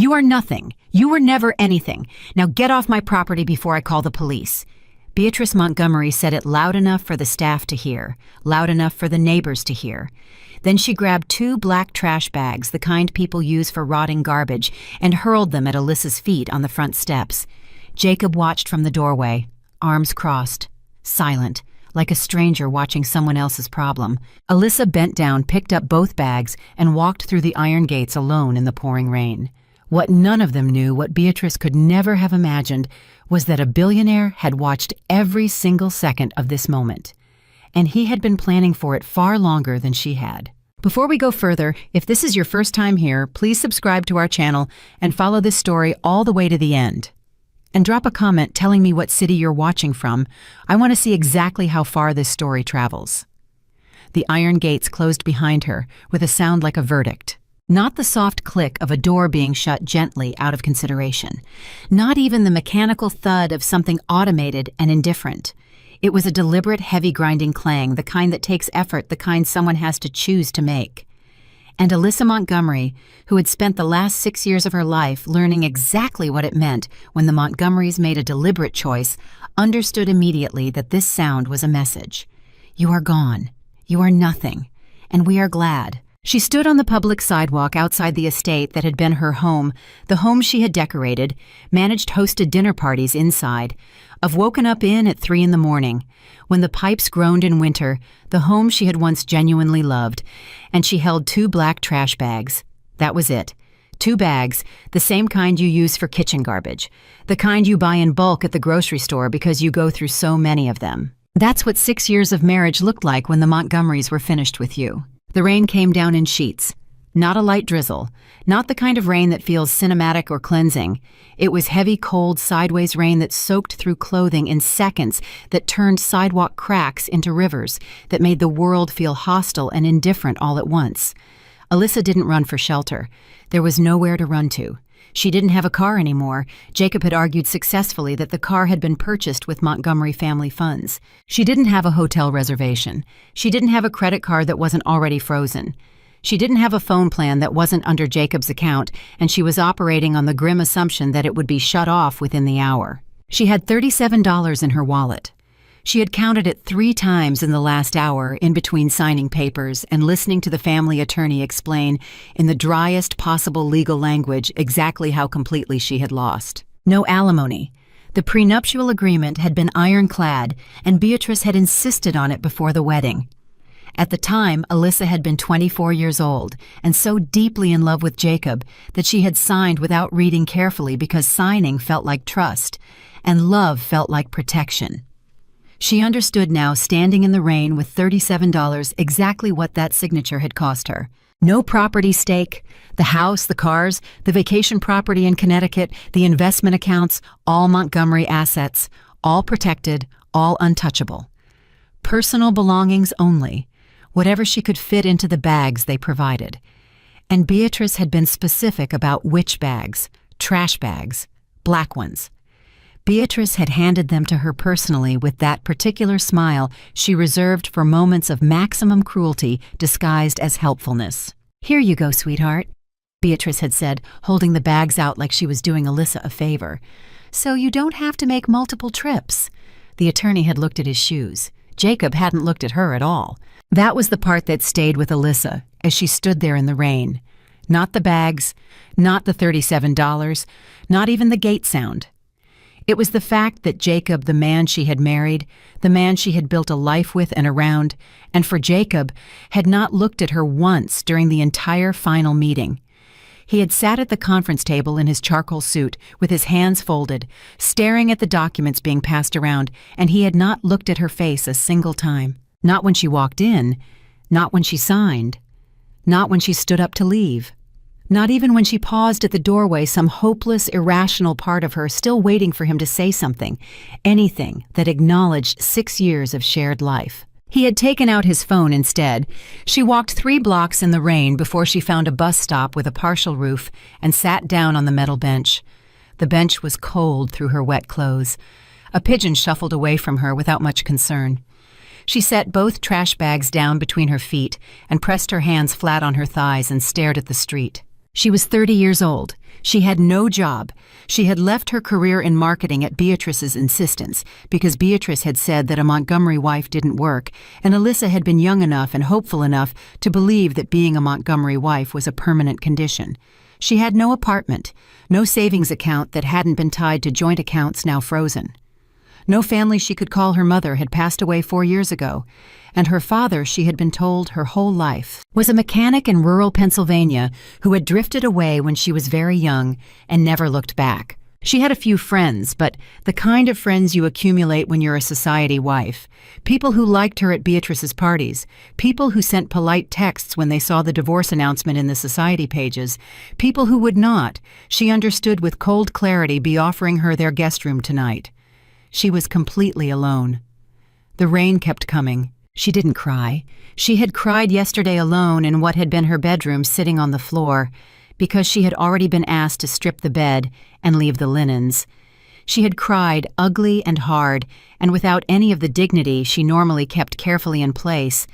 You are nothing. You were never anything. Now get off my property before I call the police." Beatrice Montgomery said it loud enough for the staff to hear, loud enough for the neighbors to hear. Then she grabbed 2 black trash bags, the kind people use for rotting garbage, and hurled them at Alyssa's feet on the front steps. Jacob watched from the doorway, arms crossed, silent, like a stranger watching someone else's problem. Alyssa bent down, picked up both bags, and walked through the iron gates alone in the pouring rain. What none of them knew, what Beatrice could never have imagined, was that a billionaire had watched every single second of this moment. And he had been planning for it far longer than she had. Before we go further, if this is your first time here, please subscribe to our channel and follow this story all the way to the end. And drop a comment telling me what city you're watching from. I want to see exactly how far this story travels. The iron gates closed behind her, with a sound like a verdict. Not the soft click of a door being shut gently out of consideration. Not even the mechanical thud of something automated and indifferent. It was a deliberate, heavy grinding clang, the kind that takes effort, the kind someone has to choose to make. And Alyssa Montgomery, who had spent the last 6 years of her life learning exactly what it meant when the Montgomerys made a deliberate choice, understood immediately that this sound was a message. You are gone. You are nothing. And we are glad. She stood on the public sidewalk outside the estate that had been her home, the home she had decorated, managed hosted dinner parties inside, of woken up in at 3 a.m, when the pipes groaned in winter, the home she had once genuinely loved, and she held 2 black trash bags. That was it. 2 bags, the same kind you use for kitchen garbage, the kind you buy in bulk at the grocery store because you go through so many of them. That's what 6 years of marriage looked like when the Montgomerys were finished with you. The rain came down in sheets. Not a light drizzle, not the kind of rain that feels cinematic or cleansing. It was heavy, cold, sideways rain that soaked through clothing in seconds, that turned sidewalk cracks into rivers, that made the world feel hostile and indifferent all at once. Alyssa didn't run for shelter. There was nowhere to run to. She didn't have a car anymore. Jacob had argued successfully that the car had been purchased with Montgomery family funds. She didn't have a hotel reservation. She didn't have a credit card that wasn't already frozen. She didn't have a phone plan that wasn't under Jacob's account, and she was operating on the grim assumption that it would be shut off within the hour. She had $37 in her wallet. She had counted it 3 times in the last hour, in between signing papers and listening to the family attorney explain, in the driest possible legal language, exactly how completely she had lost. No alimony. The prenuptial agreement had been ironclad, and Beatrice had insisted on it before the wedding. At the time, Alyssa had been 24 years old, and so deeply in love with Jacob that she had signed without reading carefully because signing felt like trust, and love felt like protection. She understood now, standing in the rain with $37, exactly what that signature had cost her. No property stake, the house, the cars, the vacation property in Connecticut, the investment accounts, all Montgomery assets, all protected, all untouchable. Personal belongings only, whatever she could fit into the bags they provided. And Beatrice had been specific about which bags, trash bags, black ones. Beatrice had handed them to her personally with that particular smile she reserved for moments of maximum cruelty disguised as helpfulness. "Here you go, sweetheart," Beatrice had said, holding the bags out like she was doing Alyssa a favor. "So you don't have to make multiple trips." The attorney had looked at his shoes. Jacob hadn't looked at her at all. That was the part that stayed with Alyssa as she stood there in the rain. Not the bags, not the $37, not even the gate sound. It was the fact that Jacob, the man she had married, the man she had built a life with and around, and for Jacob, had not looked at her once during the entire final meeting. He had sat at the conference table in his charcoal suit, with his hands folded, staring at the documents being passed around, and he had not looked at her face a single time. Not when she walked in, not when she signed, not when she stood up to leave. Not even when she paused at the doorway, some hopeless, irrational part of her still waiting for him to say something, anything that acknowledged 6 years of shared life. He had taken out his phone instead. She walked 3 blocks in the rain before she found a bus stop with a partial roof and sat down on the metal bench. The bench was cold through her wet clothes. A pigeon shuffled away from her without much concern. She set both trash bags down between her feet and pressed her hands flat on her thighs and stared at the street. She was 30 years old. She had no job. She had left her career in marketing at Beatrice's insistence because Beatrice had said that a Montgomery wife didn't work, and Alyssa had been young enough and hopeful enough to believe that being a Montgomery wife was a permanent condition. She had no apartment, no savings account that hadn't been tied to joint accounts now frozen. No family she could call her mother had passed away 4 years ago, and her father, she had been told her whole life, was a mechanic in rural Pennsylvania who had drifted away when she was very young and never looked back. She had a few friends, but the kind of friends you accumulate when you're a society wife. People who liked her at Beatrice's parties, people who sent polite texts when they saw the divorce announcement in the society pages, people who would not, she understood with cold clarity, be offering her their guest room tonight. She was completely alone. The rain kept coming. She didn't cry. She had cried yesterday alone in what had been her bedroom, sitting on the floor, because she had already been asked to strip the bed and leave the linens. She had cried ugly and hard, and without any of the dignity she normally kept carefully in place,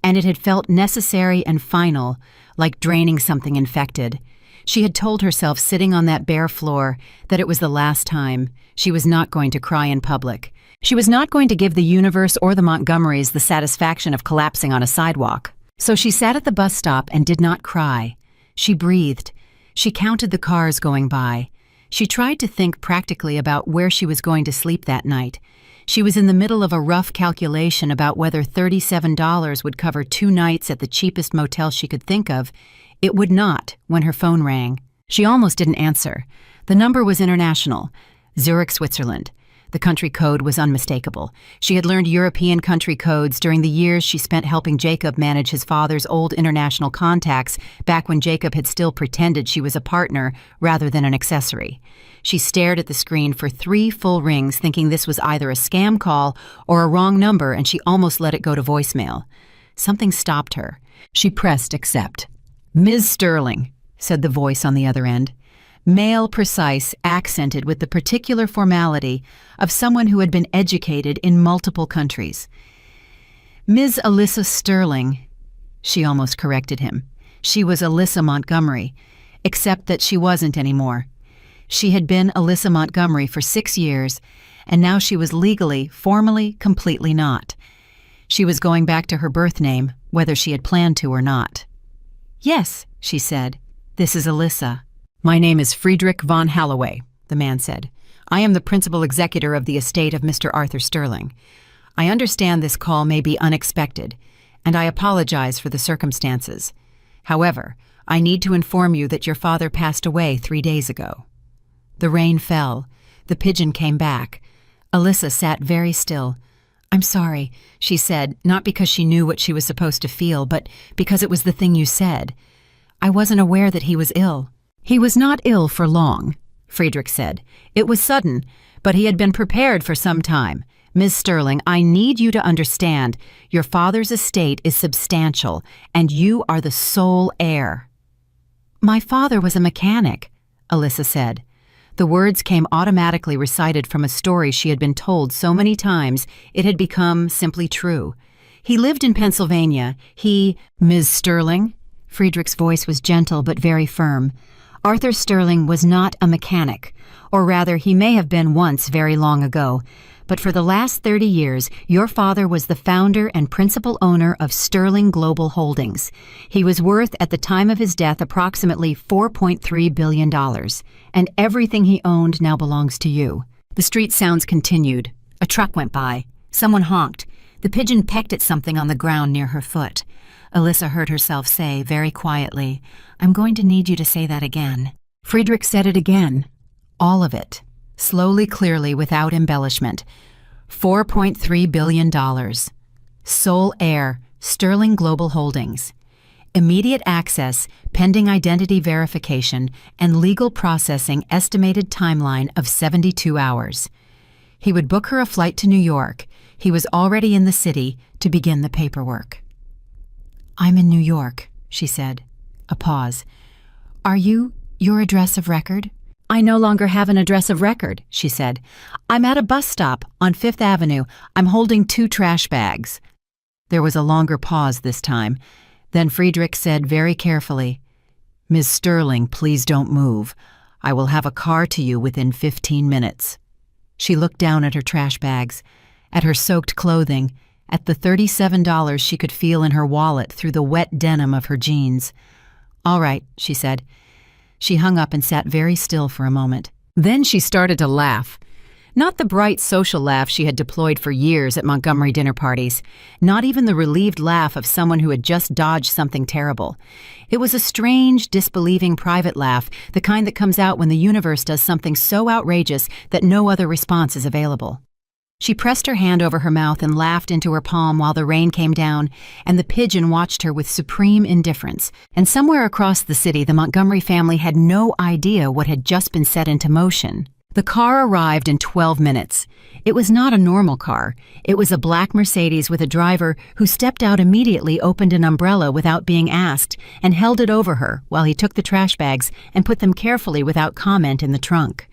and it had felt necessary and final, like draining something infected. She had told herself, sitting on that bare floor, that it was the last time. She was not going to cry in public. She was not going to give the universe or the Montgomerys the satisfaction of collapsing on a sidewalk. So she sat at the bus stop and did not cry. She breathed. She counted the cars going by. She tried to think practically about where she was going to sleep that night. She was in the middle of a rough calculation about whether $37 would cover 2 nights at the cheapest motel she could think of. It would not when her phone rang. She almost didn't answer. The number was international, Zurich, Switzerland. The country code was unmistakable. She had learned European country codes during the years she spent helping Jacob manage his father's old international contacts back when Jacob had still pretended she was a partner rather than an accessory. She stared at the screen for 3 full rings, thinking this was either a scam call or a wrong number, and she almost let it go to voicemail. Something stopped her. She pressed accept. "Ms. Sterling," said the voice on the other end. Male, precise, accented with the particular formality of someone who had been educated in multiple countries. "Ms. Alyssa Sterling," she almost corrected him. She was Alyssa Montgomery, except that she wasn't anymore. She had been Alyssa Montgomery for 6 years, and now she was legally, formally, completely not. She was going back to her birth name, whether she had planned to or not. "Yes," she said. "This is Alyssa." "My name is Friedrich von Halloway," the man said. "I am the principal executor of the estate of Mr. Arthur Sterling. I understand this call may be unexpected, and I apologize for the circumstances. However, I need to inform you that your father passed away 3 days ago." The rain fell. The pigeon came back. Alyssa sat very still. "I'm sorry," she said, not because she knew what she was supposed to feel, but because it was the thing you said. "I wasn't aware that he was ill." "He was not ill for long," Friedrich said. "It was sudden, but he had been prepared for some time. Ms. Sterling, I need you to understand, your father's estate is substantial, and you are the sole heir." "My father was a mechanic," Alyssa said. The words came automatically recited from a story she had been told so many times it had become simply true. "He lived in Pennsylvania. Ms. Sterling?" Friedrich's voice was gentle but very firm. "Arthur Sterling was not a mechanic, or rather he may have been once very long ago, but for the last 30 years your father was the founder and principal owner of Sterling Global Holdings. He was worth at the time of his death approximately $4.3 billion, and everything he owned now belongs to you." The street sounds continued. A truck went by. Someone honked. The pigeon pecked at something on the ground near her foot. Alyssa heard herself say very quietly, "I'm going to need you to say that again." Friedrich said it again. All of it. Slowly, clearly, without embellishment. $4.3 billion. Sole heir, Sterling Global Holdings. Immediate access, pending identity verification, and legal processing estimated timeline of 72 hours. He would book her a flight to New York. He was already in the city to begin the paperwork. "I'm in New York," she said. A pause. "Are you your address of record?" "I no longer have an address of record," she said. "I'm at a bus stop on 5th Avenue. I'm holding 2 trash bags." There was a longer pause this time. Then Friedrich said very carefully, Ms. Sterling, please don't move. I will have a car to you within 15 minutes. She looked down at her trash bags, at her soaked clothing, at the $37 she could feel in her wallet through the wet denim of her jeans. All right, she said. She hung up and sat very still for a moment. Then she started to laugh. Not the bright social laugh she had deployed for years at Montgomery dinner parties, not even the relieved laugh of someone who had just dodged something terrible. It was a strange, disbelieving private laugh, the kind that comes out when the universe does something so outrageous that no other response is available. She pressed her hand over her mouth and laughed into her palm while the rain came down, and the pigeon watched her with supreme indifference. And somewhere across the city, the Montgomery family had no idea what had just been set into motion. The car arrived in 12 minutes. It was not a normal car. It was a black Mercedes with a driver who stepped out immediately, opened an umbrella without being asked, and held it over her while he took the trash bags and put them carefully without comment in the trunk.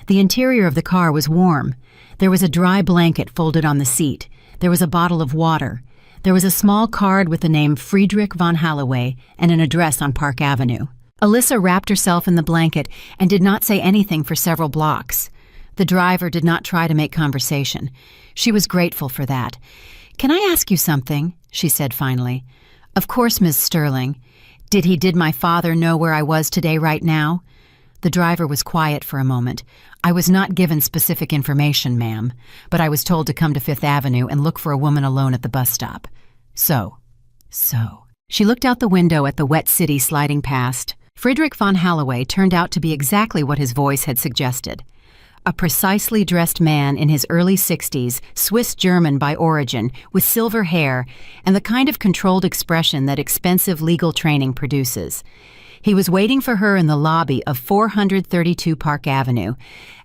The interior of the car was warm. There was a dry blanket folded on the seat. There was a bottle of water. There was a small card with the name Friedrich von Holloway and an address on Park Avenue. Alyssa wrapped herself in the blanket and did not say anything for several blocks. The driver did not try to make conversation. She was grateful for that. "Can I ask you something?" she said finally. "Of course, Ms. Sterling. Did my father know where I was today right now?" The driver was quiet for a moment. "I was not given specific information, ma'am, but I was told to come to Fifth Avenue and look for a woman alone at the bus stop. So. She looked out the window at the wet city sliding past. Friedrich von Holloway turned out to be exactly what his voice had suggested. A precisely dressed man in his early 60s, Swiss-German by origin, with silver hair and the kind of controlled expression that expensive legal training produces. He was waiting for her in the lobby of 432 Park Avenue,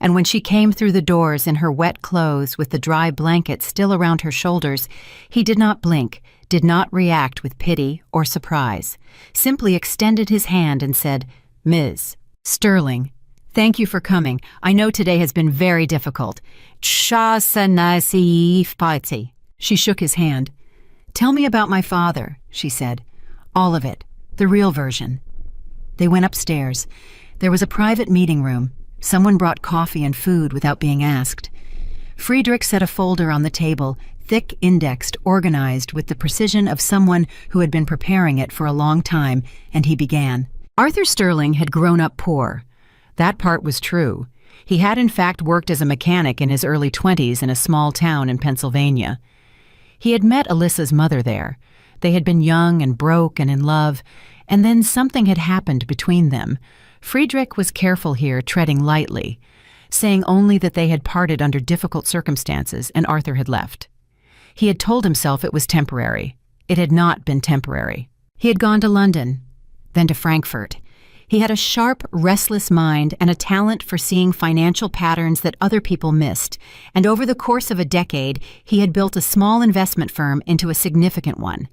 and when she came through the doors in her wet clothes with the dry blanket still around her shoulders, he did not blink, did not react with pity or surprise, simply extended his hand and said, "Ms. Sterling, thank you for coming. I know today has been very difficult." She shook his hand. "Tell me about my father," she said. "All of it, the real version." They went upstairs. There was a private meeting room. Someone brought coffee and food without being asked. Friedrich set a folder on the table, thick indexed, organized with the precision of someone who had been preparing it for a long time, and he began. Arthur Sterling had grown up poor. That part was true. He had in fact worked as a mechanic in his early 20s in a small town in Pennsylvania. He had met Alyssa's mother there. They had been young and broke and in love, and then something had happened between them. Friedrich was careful here, treading lightly, saying only that they had parted under difficult circumstances and Arthur had left. He had told himself it was temporary. It had not been temporary. He had gone to London, then to Frankfurt. He had a sharp, restless mind and a talent for seeing financial patterns that other people missed, and over the course of a decade, he had built a small investment firm into a significant one.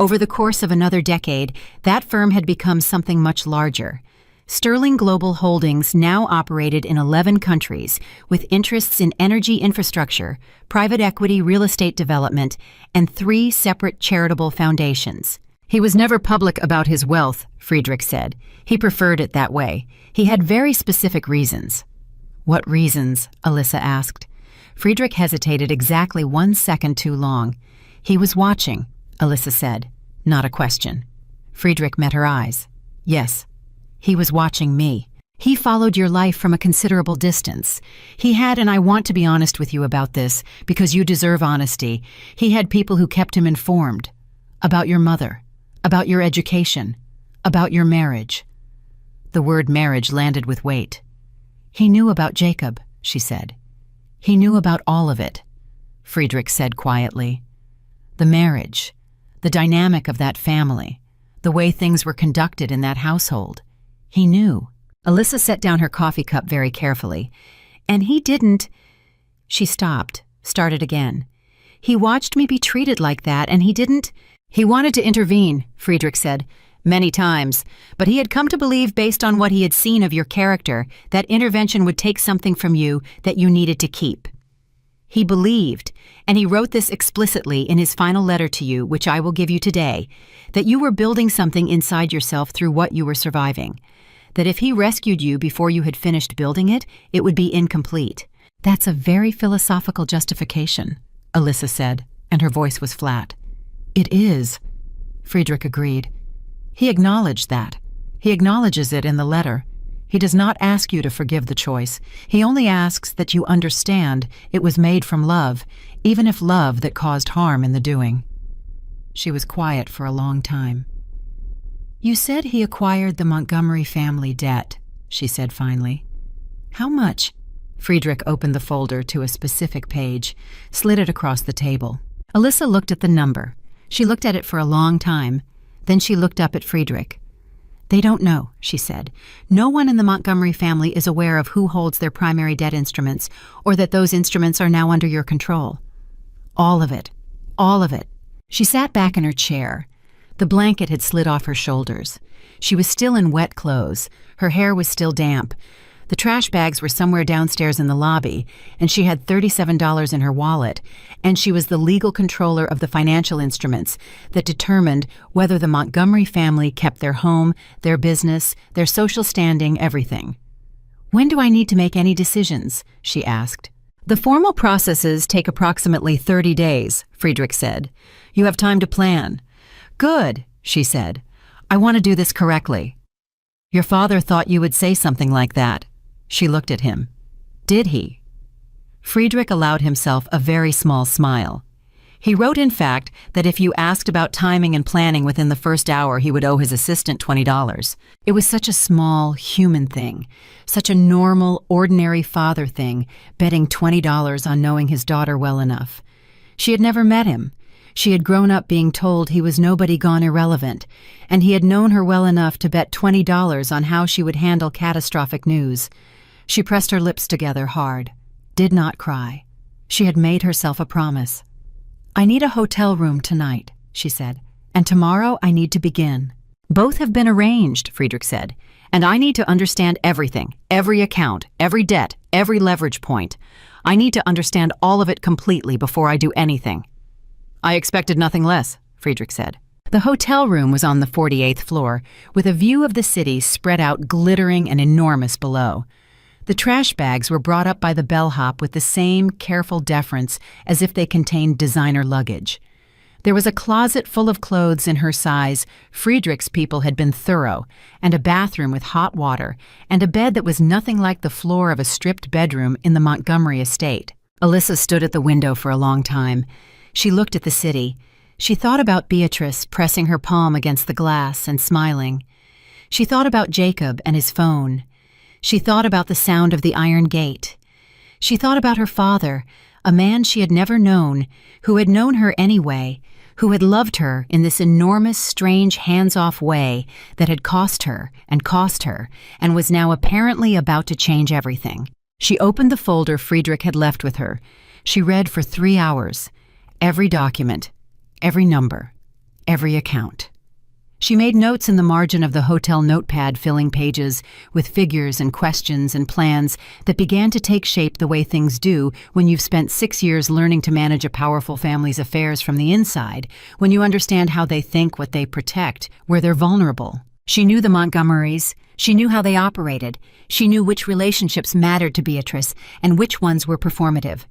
Over the course of another decade, that firm had become something much larger. Sterling Global Holdings now operated in 11 countries, with interests in energy infrastructure, private equity real estate development, and 3 separate charitable foundations. He was never public about his wealth, Friedrich said. He preferred it that way. He had very specific reasons. What reasons? Alyssa asked. Friedrich hesitated exactly 1 second too long. He was watching, Alyssa said, not a question. Friedrich met her eyes. Yes. He was watching me. He followed your life from a considerable distance. He had, and I want to be honest with you about this, because you deserve honesty, he had people who kept him informed. About your mother, about your education, about your marriage. The word marriage landed with weight. He knew about Jacob, she said. He knew about all of it, Friedrich said quietly. The marriage, the dynamic of that family, the way things were conducted in that household. He knew. Alyssa set down her coffee cup very carefully. And he didn't. She stopped, started again. He watched me be treated like that, and he didn't. He wanted to intervene, Friedrich said, many times, but he had come to believe, based on what he had seen of your character, that intervention would take something from you that you needed to keep. He believed, and he wrote this explicitly in his final letter to you, which I will give you today, that you were building something inside yourself through what you were surviving. That if he rescued you before you had finished building it, it would be incomplete. That's a very philosophical justification, Alyssa said, and her voice was flat. It is, Friedrich agreed. He acknowledged that. He acknowledges it in the letter. He does not ask you to forgive the choice. He only asks that you understand it was made from love, even if love that caused harm in the doing. She was quiet for a long time. You said he acquired the Montgomery family debt, she said finally. How much? Friedrich opened the folder to a specific page, slid it across the table. Alyssa looked at the number. She looked at it for a long time. Then she looked up at Friedrich. They don't know, she said. No one in the Montgomery family is aware of who holds their primary debt instruments or that those instruments are now under your control. All of it. All of it. She sat back in her chair. The blanket had slid off her shoulders. She was still in wet clothes. Her hair was still damp. The trash bags were somewhere downstairs in the lobby, and she had $37 in her wallet, and she was the legal controller of the financial instruments that determined whether the Montgomery family kept their home, their business, their social standing, everything. When do I need to make any decisions? She asked. The formal processes take approximately 30 days, Friedrich said. You have time to plan. Good, she said. I want to do this correctly. Your father thought you would say something like that. She looked at him. Did he? Friedrich allowed himself a very small smile. He wrote, in fact, that if you asked about timing and planning within the first hour, he would owe his assistant $20. It was such a small, human thing, such a normal, ordinary father thing, betting $20 on knowing his daughter well enough. She had never met him. She had grown up being told he was nobody gone irrelevant, and he had known her well enough to bet $20 on how she would handle catastrophic news. She pressed her lips together hard, did not cry. She had made herself a promise. I need a hotel room tonight, she said, and tomorrow I need to begin. Both have been arranged, Friedrich said, and I need to understand everything, every account, every debt, every leverage point. I need to understand all of it completely before I do anything. I expected nothing less, Friedrich said. The hotel room was on the 48th floor, with a view of the city spread out glittering and enormous below. The trash bags were brought up by the bellhop with the same careful deference as if they contained designer luggage. There was a closet full of clothes in her size. Friedrich's people had been thorough, and a bathroom with hot water, and a bed that was nothing like the floor of a stripped bedroom in the Montgomery estate. Alyssa stood at the window for a long time. She looked at the city. She thought about Beatrice pressing her palm against the glass and smiling. She thought about Jacob and his phone. She thought about the sound of the iron gate. She thought about her father, a man she had never known, who had known her anyway, who had loved her in this enormous, strange, hands-off way that had cost her, and was now apparently about to change everything. She opened the folder Friedrich had left with her. She read for 3 hours. Every document, every number, every account. She made notes in the margin of the hotel notepad, filling pages with figures and questions and plans that began to take shape the way things do when you've spent 6 years learning to manage a powerful family's affairs from the inside, when you understand how they think, what they protect, where they're vulnerable. She knew the Montgomerys. She knew how they operated. She knew which relationships mattered to Beatrice and which ones were performative.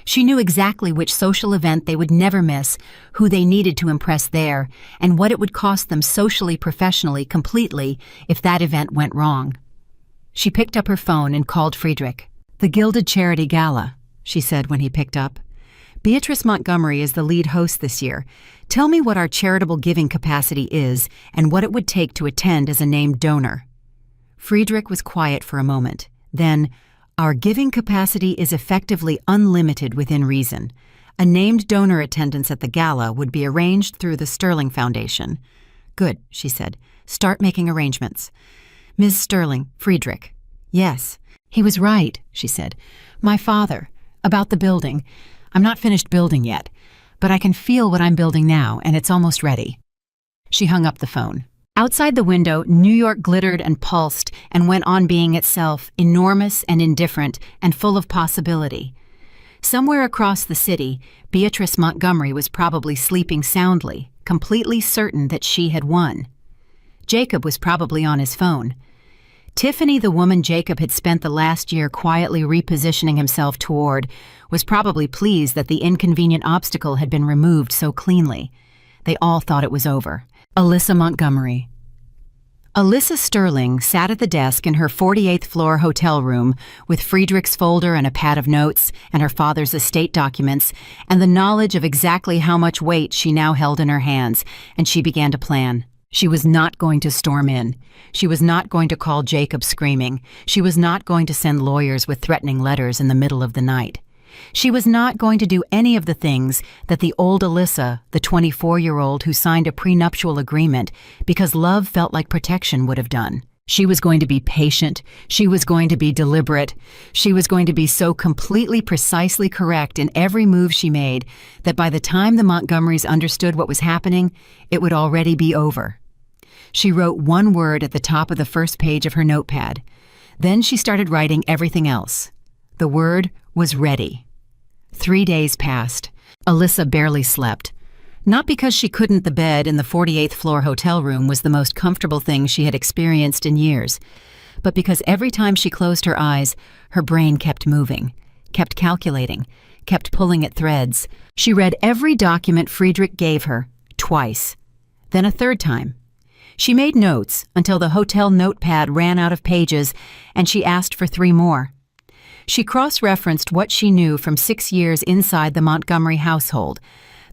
She knew exactly which social event they would never miss, who they needed to impress there, and what it would cost them socially, professionally, completely if that event went wrong. She picked up her phone and called Friedrich. The Gilded Charity Gala, she said when he picked up. Beatrice Montgomery is the lead host this year. Tell me what our charitable giving capacity is and what it would take to attend as a named donor. Friedrich was quiet for a moment. Then, our giving capacity is effectively unlimited within reason. A named donor attendance at the gala would be arranged through the Sterling Foundation. Good, she said. Start making arrangements. Ms. Sterling, Friedrich. Yes. He was right, she said. My father. About the building. I'm not finished building yet, but I can feel what I'm building now, and it's almost ready. She hung up the phone. Outside the window, New York glittered and pulsed and went on being itself, enormous and indifferent and full of possibility. Somewhere across the city, Beatrice Montgomery was probably sleeping soundly, completely certain that she had won. Jacob was probably on his phone. Tiffany, the woman Jacob had spent the last year quietly repositioning himself toward, was probably pleased that the inconvenient obstacle had been removed so cleanly. They all thought it was over. Alyssa Montgomery. Alyssa Sterling sat at the desk in her 48th floor hotel room with Friedrich's folder and a pad of notes and her father's estate documents and the knowledge of exactly how much weight she now held in her hands, and she began to plan. She was not going to storm in. She was not going to call Jacob screaming. She was not going to send lawyers with threatening letters in the middle of the night. She was not going to do any of the things that the old Alyssa, the 24-year-old who signed a prenuptial agreement because love felt like protection, would have done. She was going to be patient. She was going to be deliberate. She was going to be so completely precisely correct in every move she made that by the time the Montgomerys understood what was happening, it would already be over. She wrote one word at the top of the first page of her notepad. Then she started writing everything else. The word was ready. 3 days passed. Alyssa barely slept. Not because she couldn't. The bed in the 48th floor hotel room was the most comfortable thing she had experienced in years, but because every time she closed her eyes, her brain kept moving, kept calculating, kept pulling at threads. She read every document Friedrich gave her, twice, then a third time. She made notes until the hotel notepad ran out of pages, and she asked for 3 more. She cross-referenced what she knew from 6 years inside the Montgomery household,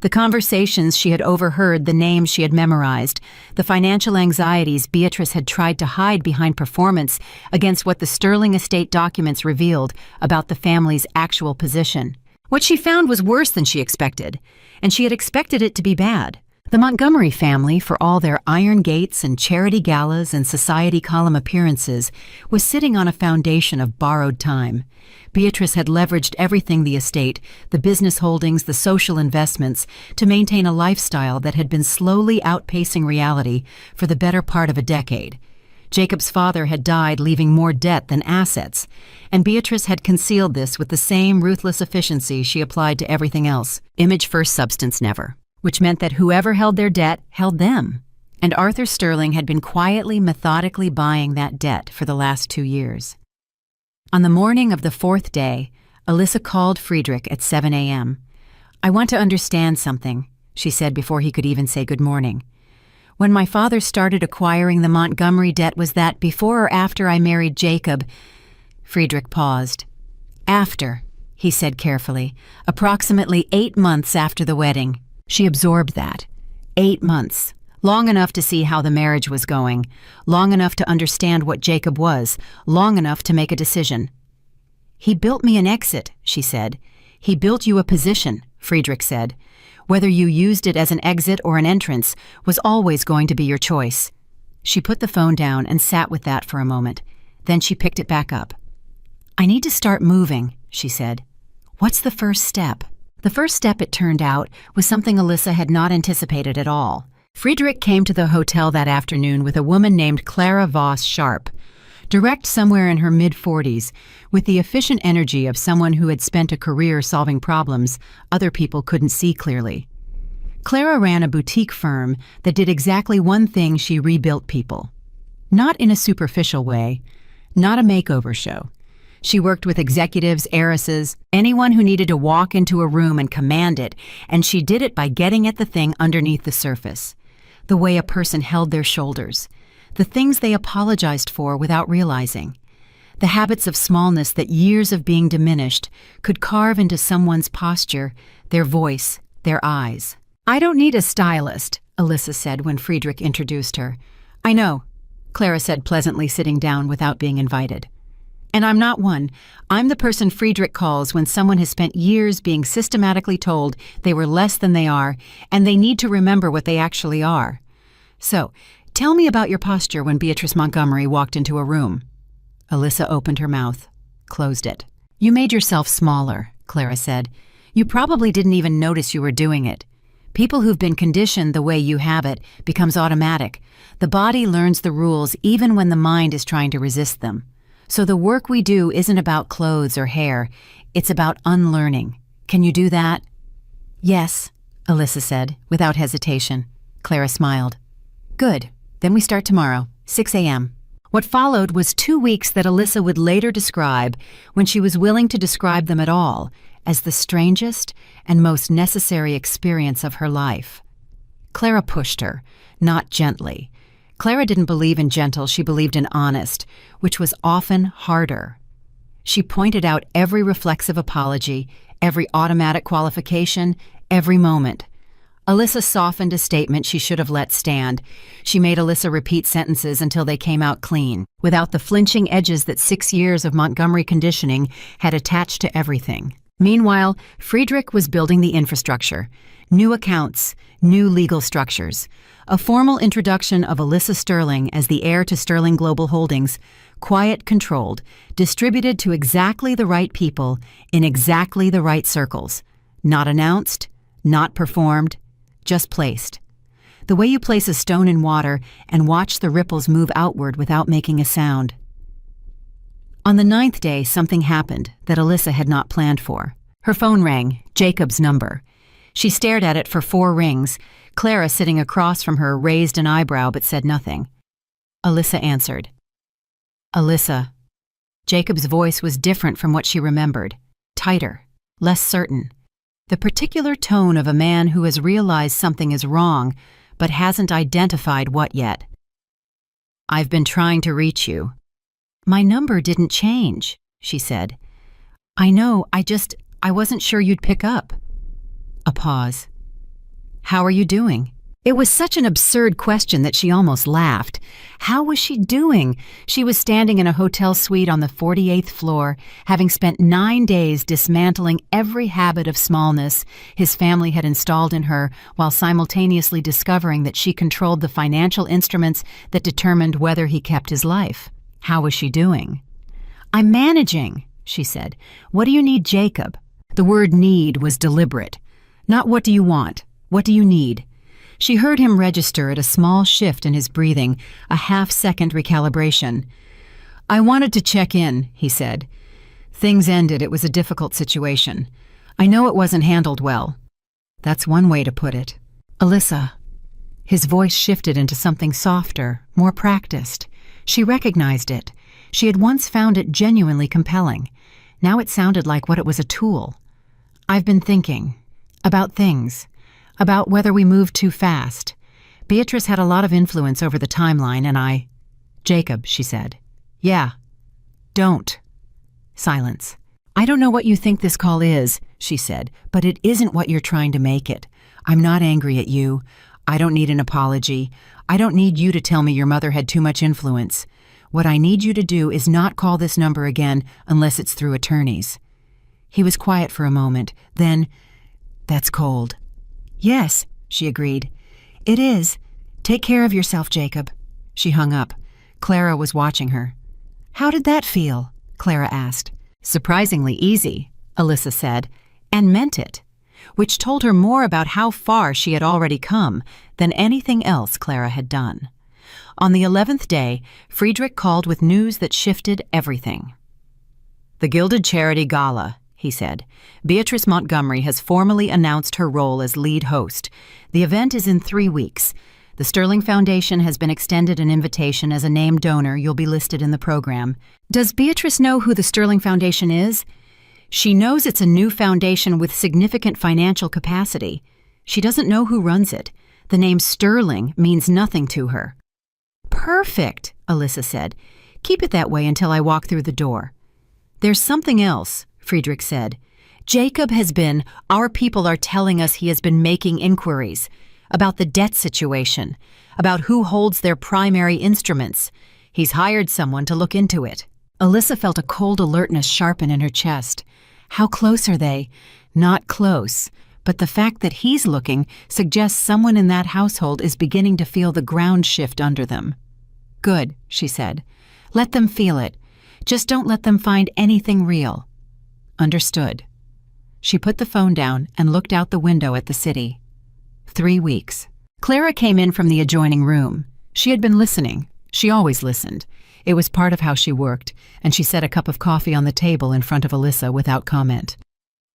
the conversations she had overheard, the names she had memorized, the financial anxieties Beatrice had tried to hide behind performance against what the Sterling estate documents revealed about the family's actual position. What she found was worse than she expected, and she had expected it to be bad. The Montgomery family, for all their iron gates and charity galas and society column appearances, was sitting on a foundation of borrowed time. Beatrice had leveraged everything, the estate, the business holdings, the social investments, to maintain a lifestyle that had been slowly outpacing reality for the better part of a decade. Jacob's father had died, leaving more debt than assets, and Beatrice had concealed this with the same ruthless efficiency she applied to everything else. Image first, substance never. Which meant that whoever held their debt held them. And Arthur Sterling had been quietly, methodically buying that debt for the last 2 years. On the morning of the 4th day, Alyssa called Friedrich at 7 a.m. "I want to understand something," she said before he could even say good morning. "When my father started acquiring the Montgomery debt, was that before or after I married Jacob?" Friedrich paused. "After," he said carefully, "approximately 8 months after the wedding." She absorbed that. 8 months. Long enough to see how the marriage was going. Long enough to understand what Jacob was. Long enough to make a decision. "He built me an exit," she said. "He built you a position," Friedrich said. "Whether you used it as an exit or an entrance was always going to be your choice." She put the phone down and sat with that for a moment. Then she picked it back up. "I need to start moving," she said. "What's the first step?" The first step, it turned out, was something Alyssa had not anticipated at all. Friedrich came to the hotel that afternoon with a woman named Clara Voss Sharp, direct somewhere in her mid-40s, with the efficient energy of someone who had spent a career solving problems other people couldn't see clearly. Clara ran a boutique firm that did exactly one thing: she rebuilt people. Not in a superficial way, not a makeover show. She worked with executives, heiresses, anyone who needed to walk into a room and command it, and she did it by getting at the thing underneath the surface. The way a person held their shoulders, the things they apologized for without realizing, the habits of smallness that years of being diminished could carve into someone's posture, their voice, their eyes. "I don't need a stylist," Alyssa said when Friedrich introduced her. "I know," Clara said pleasantly, sitting down without being invited. "And I'm not one. I'm the person Friedrich calls when someone has spent years being systematically told they were less than they are, and they need to remember what they actually are. So, tell me about your posture when Beatrice Montgomery walked into a room." Alyssa opened her mouth, closed it. "You made yourself smaller," Clara said. "You probably didn't even notice you were doing it. People who've been conditioned the way you have it becomes automatic. The body learns the rules even when the mind is trying to resist them. So the work we do isn't about clothes or hair, it's about unlearning. Can you do that? Yes, Alyssa said, without hesitation. Clara smiled. Good. Then we start tomorrow, 6 a.m. What followed was 2 weeks that Alyssa would later describe, when she was willing to describe them at all, as the strangest and most necessary experience of her life. Clara pushed her, not gently. Clara didn't believe in gentle, she believed in honest, which was often harder. She pointed out every reflexive apology, every automatic qualification, every moment. Alyssa softened a statement she should have let stand. She made Alyssa repeat sentences until they came out clean, without the flinching edges that 6 years of Montgomery conditioning had attached to everything. Meanwhile, Friedrich was building the infrastructure. New accounts, new legal structures. A formal introduction of Alyssa Sterling as the heir to Sterling Global Holdings, quiet, controlled, distributed to exactly the right people in exactly the right circles. Not announced, not performed, just placed. The way you place a stone in water and watch the ripples move outward without making a sound. On the 9th day, something happened that Alyssa had not planned for. Her phone rang, Jacob's number. She stared at it for 4 rings. Clara, sitting across from her, raised an eyebrow but said nothing. Alyssa answered. Alyssa. Jacob's voice was different from what she remembered. Tighter, less certain. The particular tone of a man who has realized something is wrong, but hasn't identified what yet. I've been trying to reach you. My number didn't change, she said. I know, I wasn't sure you'd pick up. A pause. How are you doing? It was such an absurd question that she almost laughed. How was she doing? She was standing in a hotel suite on the 48th floor, having spent 9 days dismantling every habit of smallness his family had installed in her, while simultaneously discovering that she controlled the financial instruments that determined whether he kept his life. How was she doing? I'm managing, she said. What do you need, Jacob? The word need was deliberate. Not what do you want, what do you need? She heard him register at a small shift in his breathing, a half-second recalibration. I wanted to check in, he said. Things ended. It was a difficult situation. I know it wasn't handled well. That's one way to put it. Alyssa. His voice shifted into something softer, more practiced. She recognized it. She had once found it genuinely compelling. Now it sounded like what it was, a tool. I've been thinking. About things. About whether we moved too fast. Beatrice had a lot of influence over the timeline, and I... Jacob, she said. Yeah. Don't. Silence. I don't know what you think this call is, she said, but it isn't what you're trying to make it. I'm not angry at you. I don't need an apology. I don't need you to tell me your mother had too much influence. What I need you to do is not call this number again unless it's through attorneys. He was quiet for a moment. Then, that's cold. Yes, she agreed. It is. Take care of yourself, Jacob. She hung up. Clara was watching her. How did that feel? Clara asked. Surprisingly easy, Alyssa said, and meant it, which told her more about how far she had already come than anything else Clara had done. On the 11th day, Friedrich called with news that shifted everything. The Gilded Charity Gala, he said. Beatrice Montgomery has formally announced her role as lead host. The event is in 3 weeks. The Sterling Foundation has been extended an invitation as a named donor. You'll be listed in the program. Does Beatrice know who the Sterling Foundation is? She knows it's a new foundation with significant financial capacity. She doesn't know who runs it. The name Sterling means nothing to her. Perfect, Alyssa said. Keep it that way until I walk through the door. There's something else, Friedrich said. Jacob has been, our people are telling us he has been making inquiries about the debt situation, about who holds their primary instruments. He's hired someone to look into it. Alyssa felt a cold alertness sharpen in her chest. How close are they? Not close, but the fact that he's looking suggests someone in that household is beginning to feel the ground shift under them. Good, she said. Let them feel it. Just don't let them find anything real. Understood. She put the phone down and looked out the window at the city. 3 weeks. Clara came in from the adjoining room. She had been listening. She always listened. It was part of how she worked, and she set a cup of coffee on the table in front of Alyssa without comment.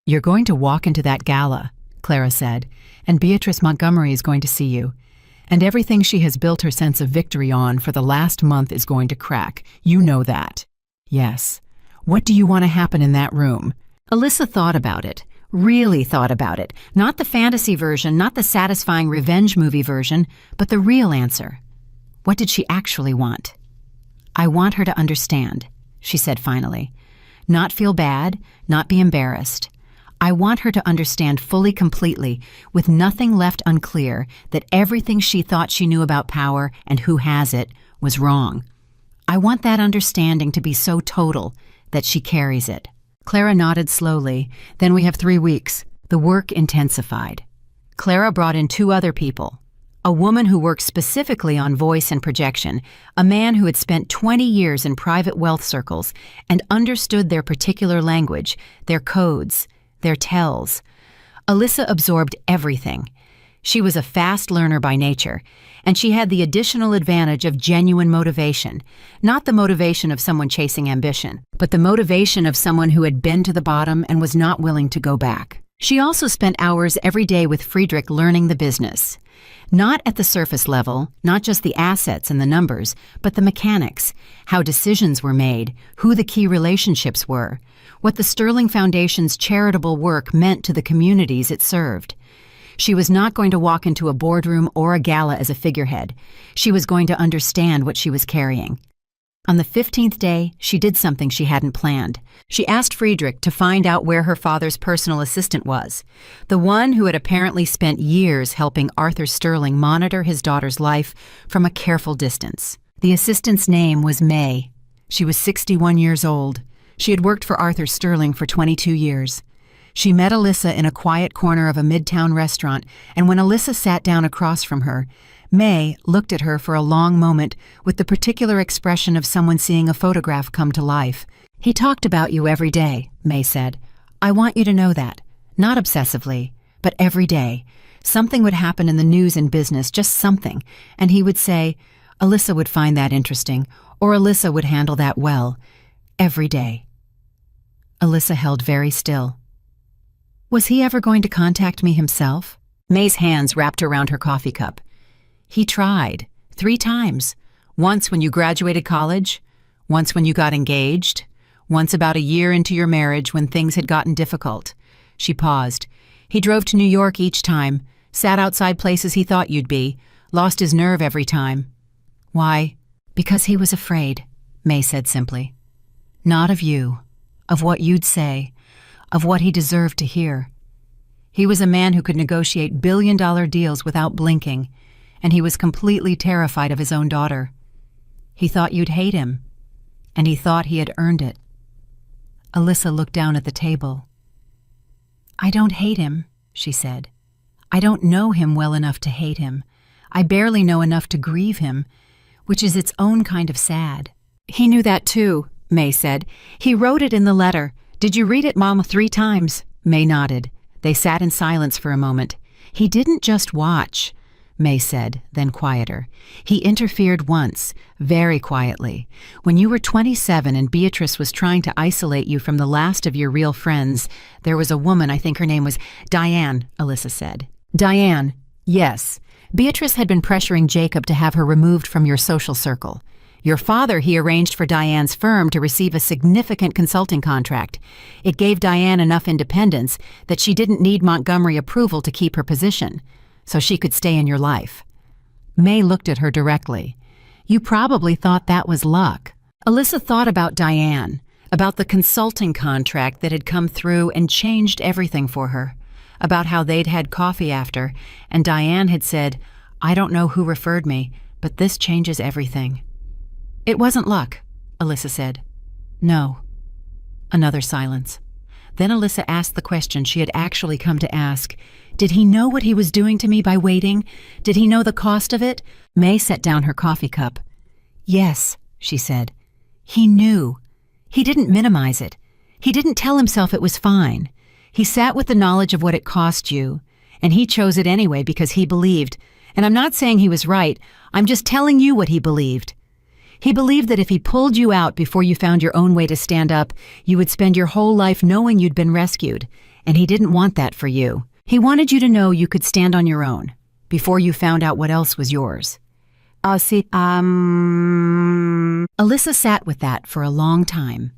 "You're going to walk into that gala," Clara said, "and Beatrice Montgomery is going to see you. And everything she has built her sense of victory on for the last month is going to crack. You know that." "Yes. What do you want to happen in that room?" Alyssa thought about it, really thought about it. Not the fantasy version, not the satisfying revenge movie version, but the real answer. What did she actually want? "I want her to understand," she said finally. "Not feel bad, not be embarrassed. I want her to understand fully, completely, with nothing left unclear, that everything she thought she knew about power and who has it was wrong. I want that understanding to be so total that she carries it." Clara nodded slowly. "Then we have 3 weeks." The work intensified. Clara brought in 2 other people. A woman who worked specifically on voice and projection, a man who had spent 20 years in private wealth circles and understood their particular language, their codes, their tells. Alyssa absorbed everything. She was a fast learner by nature, and she had the additional advantage of genuine motivation, not the motivation of someone chasing ambition, but the motivation of someone who had been to the bottom and was not willing to go back. She also spent hours every day with Friedrich learning the business. Not at the surface level, not just the assets and the numbers, but the mechanics, how decisions were made, who the key relationships were, what the Sterling Foundation's charitable work meant to the communities it served. She was not going to walk into a boardroom or a gala as a figurehead. She was going to understand what she was carrying. On the 15th day, she did something she hadn't planned. She asked Friedrich to find out where her father's personal assistant was, the one who had apparently spent years helping Arthur Sterling monitor his daughter's life from a careful distance. The assistant's name was May. She was 61 years old. She had worked for Arthur Sterling for 22 years. She met Alyssa in a quiet corner of a midtown restaurant, and when Alyssa sat down across from her, May looked at her for a long moment with the particular expression of someone seeing a photograph come to life. "He talked about you every day," May said. "I want you to know that. Not obsessively, but every day. Something would happen in the news and business, just something, and he would say, 'Alyssa would find that interesting,' or 'Alyssa would handle that well.' Every day." Alyssa held very still. "Was he ever going to contact me himself?" May's hands wrapped around her coffee cup. "He tried, 3 times. Once when you graduated college, once when you got engaged, once about a year into your marriage when things had gotten difficult." She paused. "He drove to New York each time, sat outside places he thought you'd be, lost his nerve every time." "Why?" "Because he was afraid," May said simply. "Not of you, of what you'd say, of what he deserved to hear. He was a man who could negotiate billion-dollar deals without blinking, and he was completely terrified of his own daughter. He thought you'd hate him, and he thought he had earned it." Alyssa looked down at the table. "I don't hate him," she said. "I don't know him well enough to hate him. I barely know enough to grieve him, which is its own kind of sad." "He knew that too," May said. "He wrote it in the letter. Did you read it, Mom, 3 times? May nodded. They sat in silence for a moment. "He didn't just watch," May said, then quieter. "He interfered once, very quietly. When you were 27 and Beatrice was trying to isolate you from the last of your real friends, there was a woman, I think her name was Diane," Alyssa said. "Diane, yes. Beatrice had been pressuring Jacob to have her removed from your social circle. Your father, he arranged for Diane's firm to receive a significant consulting contract. It gave Diane enough independence that she didn't need Montgomery approval to keep her position, so she could stay in your life." May looked at her directly. "You probably thought that was luck." Alyssa thought about Diane, about the consulting contract that had come through and changed everything for her, about how they'd had coffee after, and Diane had said, "I don't know who referred me, but this changes everything." "It wasn't luck," Alyssa said. "No." Another silence. Then Alyssa asked the question she had actually come to ask. Did he know what he was doing to me by waiting? Did he know the cost of it? May set down her coffee cup. "Yes," she said. "He knew. He didn't minimize it. He didn't tell himself it was fine. He sat with the knowledge of what it cost you, and he chose it anyway because he believed. And I'm not saying he was right. I'm just telling you what he believed. He believed that if he pulled you out before you found your own way to stand up, you would spend your whole life knowing you'd been rescued, and he didn't want that for you. He wanted you to know you could stand on your own before you found out what else was yours. Alyssa sat with that for a long time.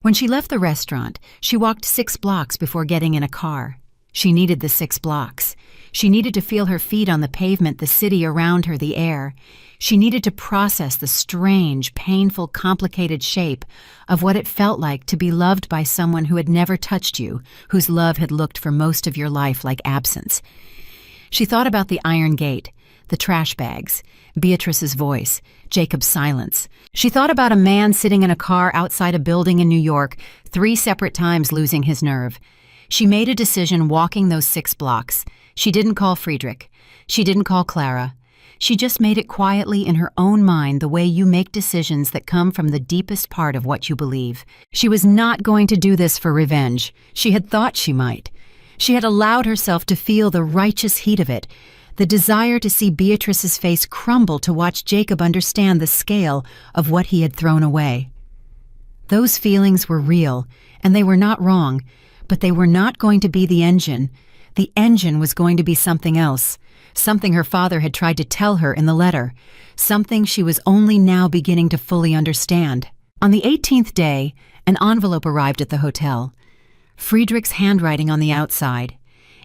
When she left the restaurant, she walked 6 blocks before getting in a car. She needed the 6 blocks. She needed to feel her feet on the pavement, the city around her, the air. She needed to process the strange, painful, complicated shape of what it felt like to be loved by someone who had never touched you, whose love had looked for most of your life like absence. She thought about the iron gate, the trash bags, Beatrice's voice, Jacob's silence. She thought about a man sitting in a car outside a building in New York, 3 separate times losing his nerve. She made a decision walking those 6 blocks. She didn't call Friedrich. She didn't call Clara. She just made it quietly in her own mind, the way you make decisions that come from the deepest part of what you believe. She was not going to do this for revenge. She had thought she might. She had allowed herself to feel the righteous heat of it, the desire to see Beatrice's face crumble to watch Jacob understand the scale of what he had thrown away. Those feelings were real, and they were not wrong, but they were not going to be the engine. The engine was going to be something else, something her father had tried to tell her in the letter, something she was only now beginning to fully understand. On the 18th day, an envelope arrived at the hotel. Friedrich's handwriting on the outside.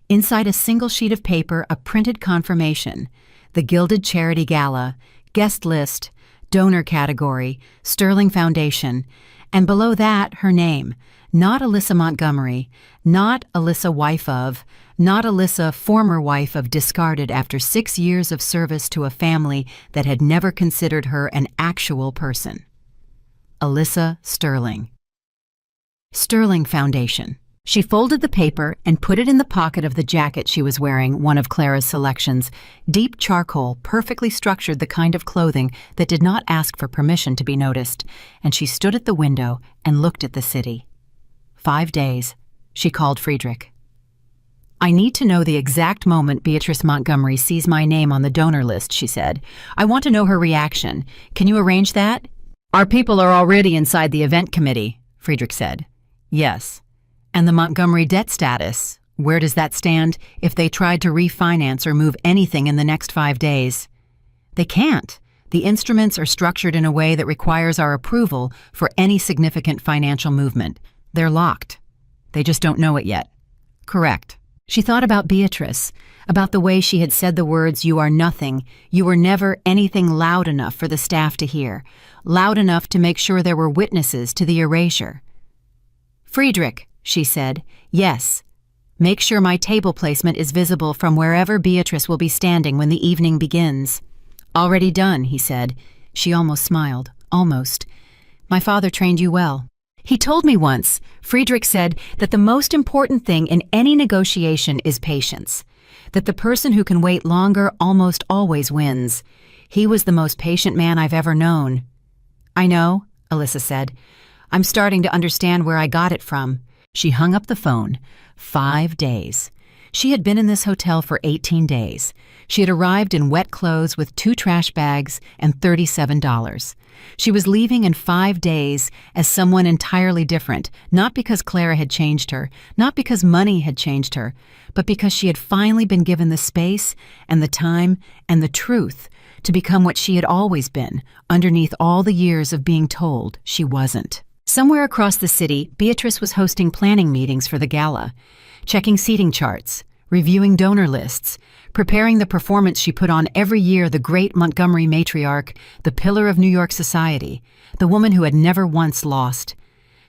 Inside a single sheet of paper, a printed confirmation: the Gilded Charity Gala, guest list, donor category, Sterling Foundation, and below that, her name. Not Alyssa Montgomery, not Alyssa wife of, not Alyssa former wife of discarded after 6 years of service to a family that had never considered her an actual person. Alyssa Sterling. Sterling Foundation. She folded the paper and put it in the pocket of the jacket she was wearing, one of Clara's selections. Deep charcoal perfectly structured the kind of clothing that did not ask for permission to be noticed, and she stood at the window and looked at the city. 5 days. She called Friedrich. "I need to know the exact moment Beatrice Montgomery sees my name on the donor list," she said. "I want to know her reaction. Can you arrange that?" "Our people are already inside the event committee," Friedrich said. "Yes. And the Montgomery debt status, where does that stand if they tried to refinance or move anything in the next 5 days?" "They can't. The instruments are structured in a way that requires our approval for any significant financial movement. They're locked. They just don't know it yet." "Correct." She thought about Beatrice, about the way she had said the words, "You are nothing, you were never anything," loud enough for the staff to hear, loud enough to make sure there were witnesses to the erasure. "Friedrich," she said, "yes. Make sure my table placement is visible from wherever Beatrice will be standing when the evening begins." "Already done," he said. She almost smiled. "Almost. My father trained you well. He told me once," Friedrich said, "that the most important thing in any negotiation is patience, that the person who can wait longer almost always wins. He was the most patient man I've ever known." "I know," Alyssa said. "I'm starting to understand where I got it from." She hung up the phone. 5 days. She had been in this hotel for 18 days. She had arrived in wet clothes with 2 trash bags and $37. She was leaving in 5 days as someone entirely different, not because Clara had changed her, not because money had changed her, but because she had finally been given the space and the time and the truth to become what she had always been, underneath all the years of being told she wasn't. Somewhere across the city, Beatrice was hosting planning meetings for the gala, checking seating charts, reviewing donor lists, preparing the performance she put on every year, the great Montgomery matriarch, the pillar of New York society, the woman who had never once lost.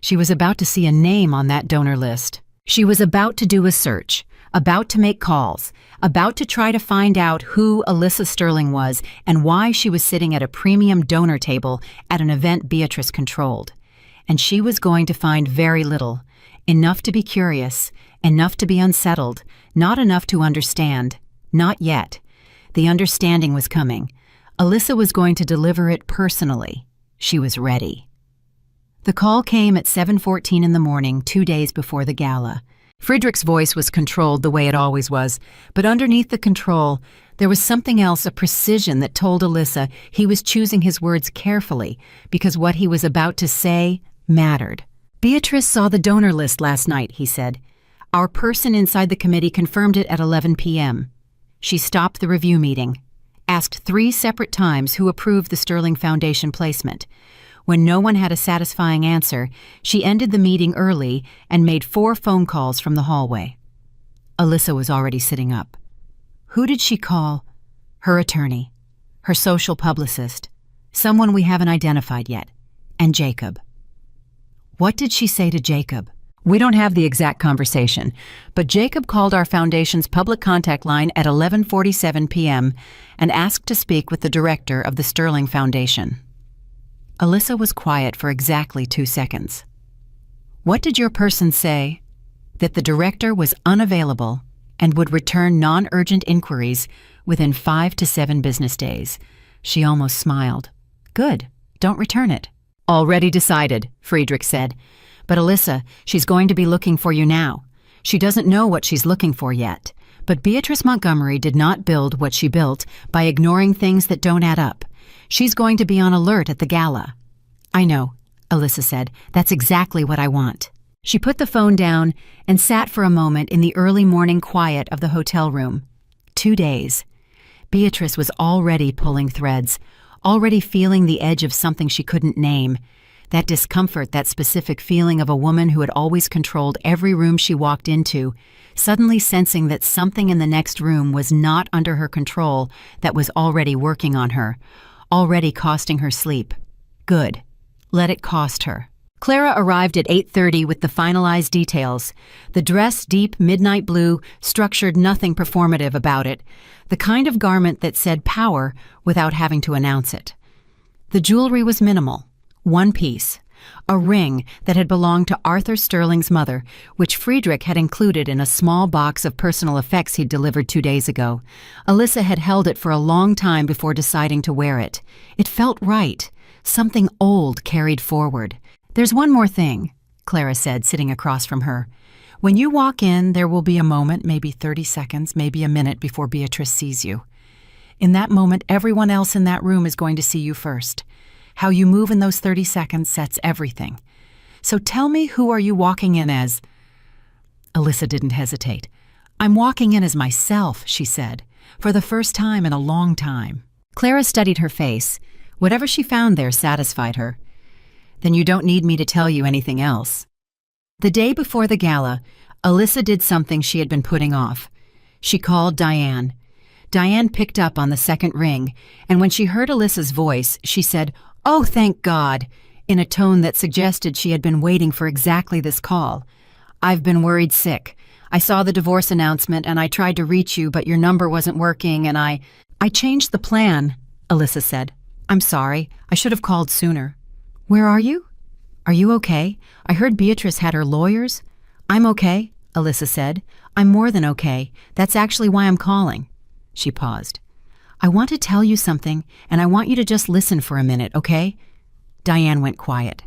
She was about to see a name on that donor list. She was about to do a search, about to make calls, about to try to find out who Alyssa Sterling was and why she was sitting at a premium donor table at an event Beatrice controlled. And she was going to find very little, enough to be curious, enough to be unsettled, not enough to understand. Not yet. The understanding was coming. Alyssa was going to deliver it personally. She was ready. The call came at 7:14 in the morning, 2 days before the gala. Friedrich's voice was controlled the way it always was, but underneath the control, there was something else, a precision that told Alyssa he was choosing his words carefully because what he was about to say mattered. Beatrice saw the donor list last night, he said. Our person inside the committee confirmed it at 11 p.m. She stopped the review meeting, asked 3 separate times who approved the Sterling Foundation placement. When no one had a satisfying answer, she ended the meeting early and made 4 phone calls from the hallway. Alyssa was already sitting up. Who did she call? Her attorney, her social publicist, someone we haven't identified yet, and Jacob. What did she say to Jacob? We don't have the exact conversation, but Jacob called our foundation's public contact line at 11:47 p.m. and asked to speak with the director of the Sterling Foundation. Alyssa was quiet for exactly 2 seconds. What did your person say? That the director was unavailable and would return non-urgent inquiries within 5 to 7 business days. She almost smiled. Good, don't return it. Already decided, Friedrich said. But Alyssa, she's going to be looking for you now. She doesn't know what she's looking for yet. But Beatrice Montgomery did not build what she built by ignoring things that don't add up. She's going to be on alert at the gala. I know, Alyssa said. That's exactly what I want. She put the phone down and sat for a moment in the early morning quiet of the hotel room. 2 days. Beatrice was already pulling threads, already feeling the edge of something she couldn't name. That discomfort, that specific feeling of a woman who had always controlled every room she walked into, suddenly sensing that something in the next room was not under her control, that was already working on her, already costing her sleep. Good. Let it cost her. Clara arrived at 8:30 with the finalized details. The dress, deep midnight blue, structured, nothing performative about it. The kind of garment that said power without having to announce it. The jewelry was minimal. 1 piece. A ring that had belonged to Arthur Sterling's mother, which Friedrich had included in a small box of personal effects he'd delivered 2 days ago. Alyssa had held it for a long time before deciding to wear it. It felt right. Something old carried forward. There's one more thing, Clara said, sitting across from her. When you walk in, there will be a moment, maybe 30 seconds, maybe a minute before Beatrice sees you. In that moment, everyone else in that room is going to see you first. How you move in those 30 seconds sets everything. So tell me, who are you walking in as? Alyssa didn't hesitate. I'm walking in as myself, she said, for the first time in a long time. Clara studied her face. Whatever she found there satisfied her. Then you don't need me to tell you anything else. The day before the gala, Alyssa did something she had been putting off. She called Diane. Diane picked up on the second ring, and when she heard Alyssa's voice, she said, "Oh, thank God," in a tone that suggested she had been waiting for exactly this call. "I've been worried sick. I saw the divorce announcement and I tried to reach you, but your number wasn't working and I changed the plan," Alyssa said. "I'm sorry. I should have called sooner." "Where are you? Are you okay? I heard Beatrice had her lawyers." "I'm okay," Alyssa said. "I'm more than okay. That's actually why I'm calling." She paused. "I want to tell you something, and I want you to just listen for a minute, okay?" Diane went quiet.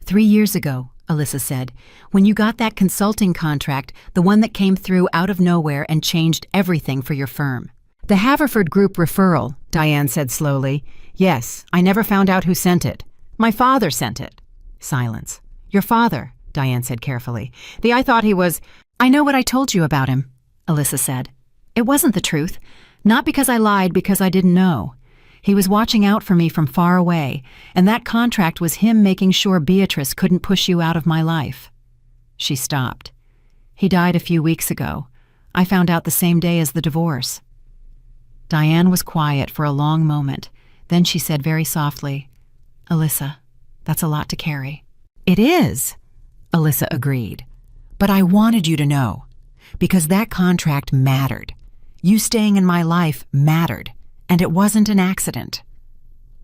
3 years ago, Alyssa said, when you got that consulting contract, the one that came through out of nowhere and changed everything for your firm. "The Haverford Group referral," Diane said slowly. "Yes, I never found out who sent it. My father sent it." Silence. "Your father," Diane said carefully. "I thought he was—" "I know what I told you about him," Alyssa said. "It wasn't the truth. Not because I lied, because I didn't know. He was watching out for me from far away, and that contract was him making sure Beatrice couldn't push you out of my life." She stopped. "He died a few weeks ago. I found out the same day as the divorce." Diane was quiet for a long moment. Then she said very softly, "Alyssa, that's a lot to carry." "It is," Alyssa agreed. "But I wanted you to know, because that contract mattered. You staying in my life mattered, and it wasn't an accident."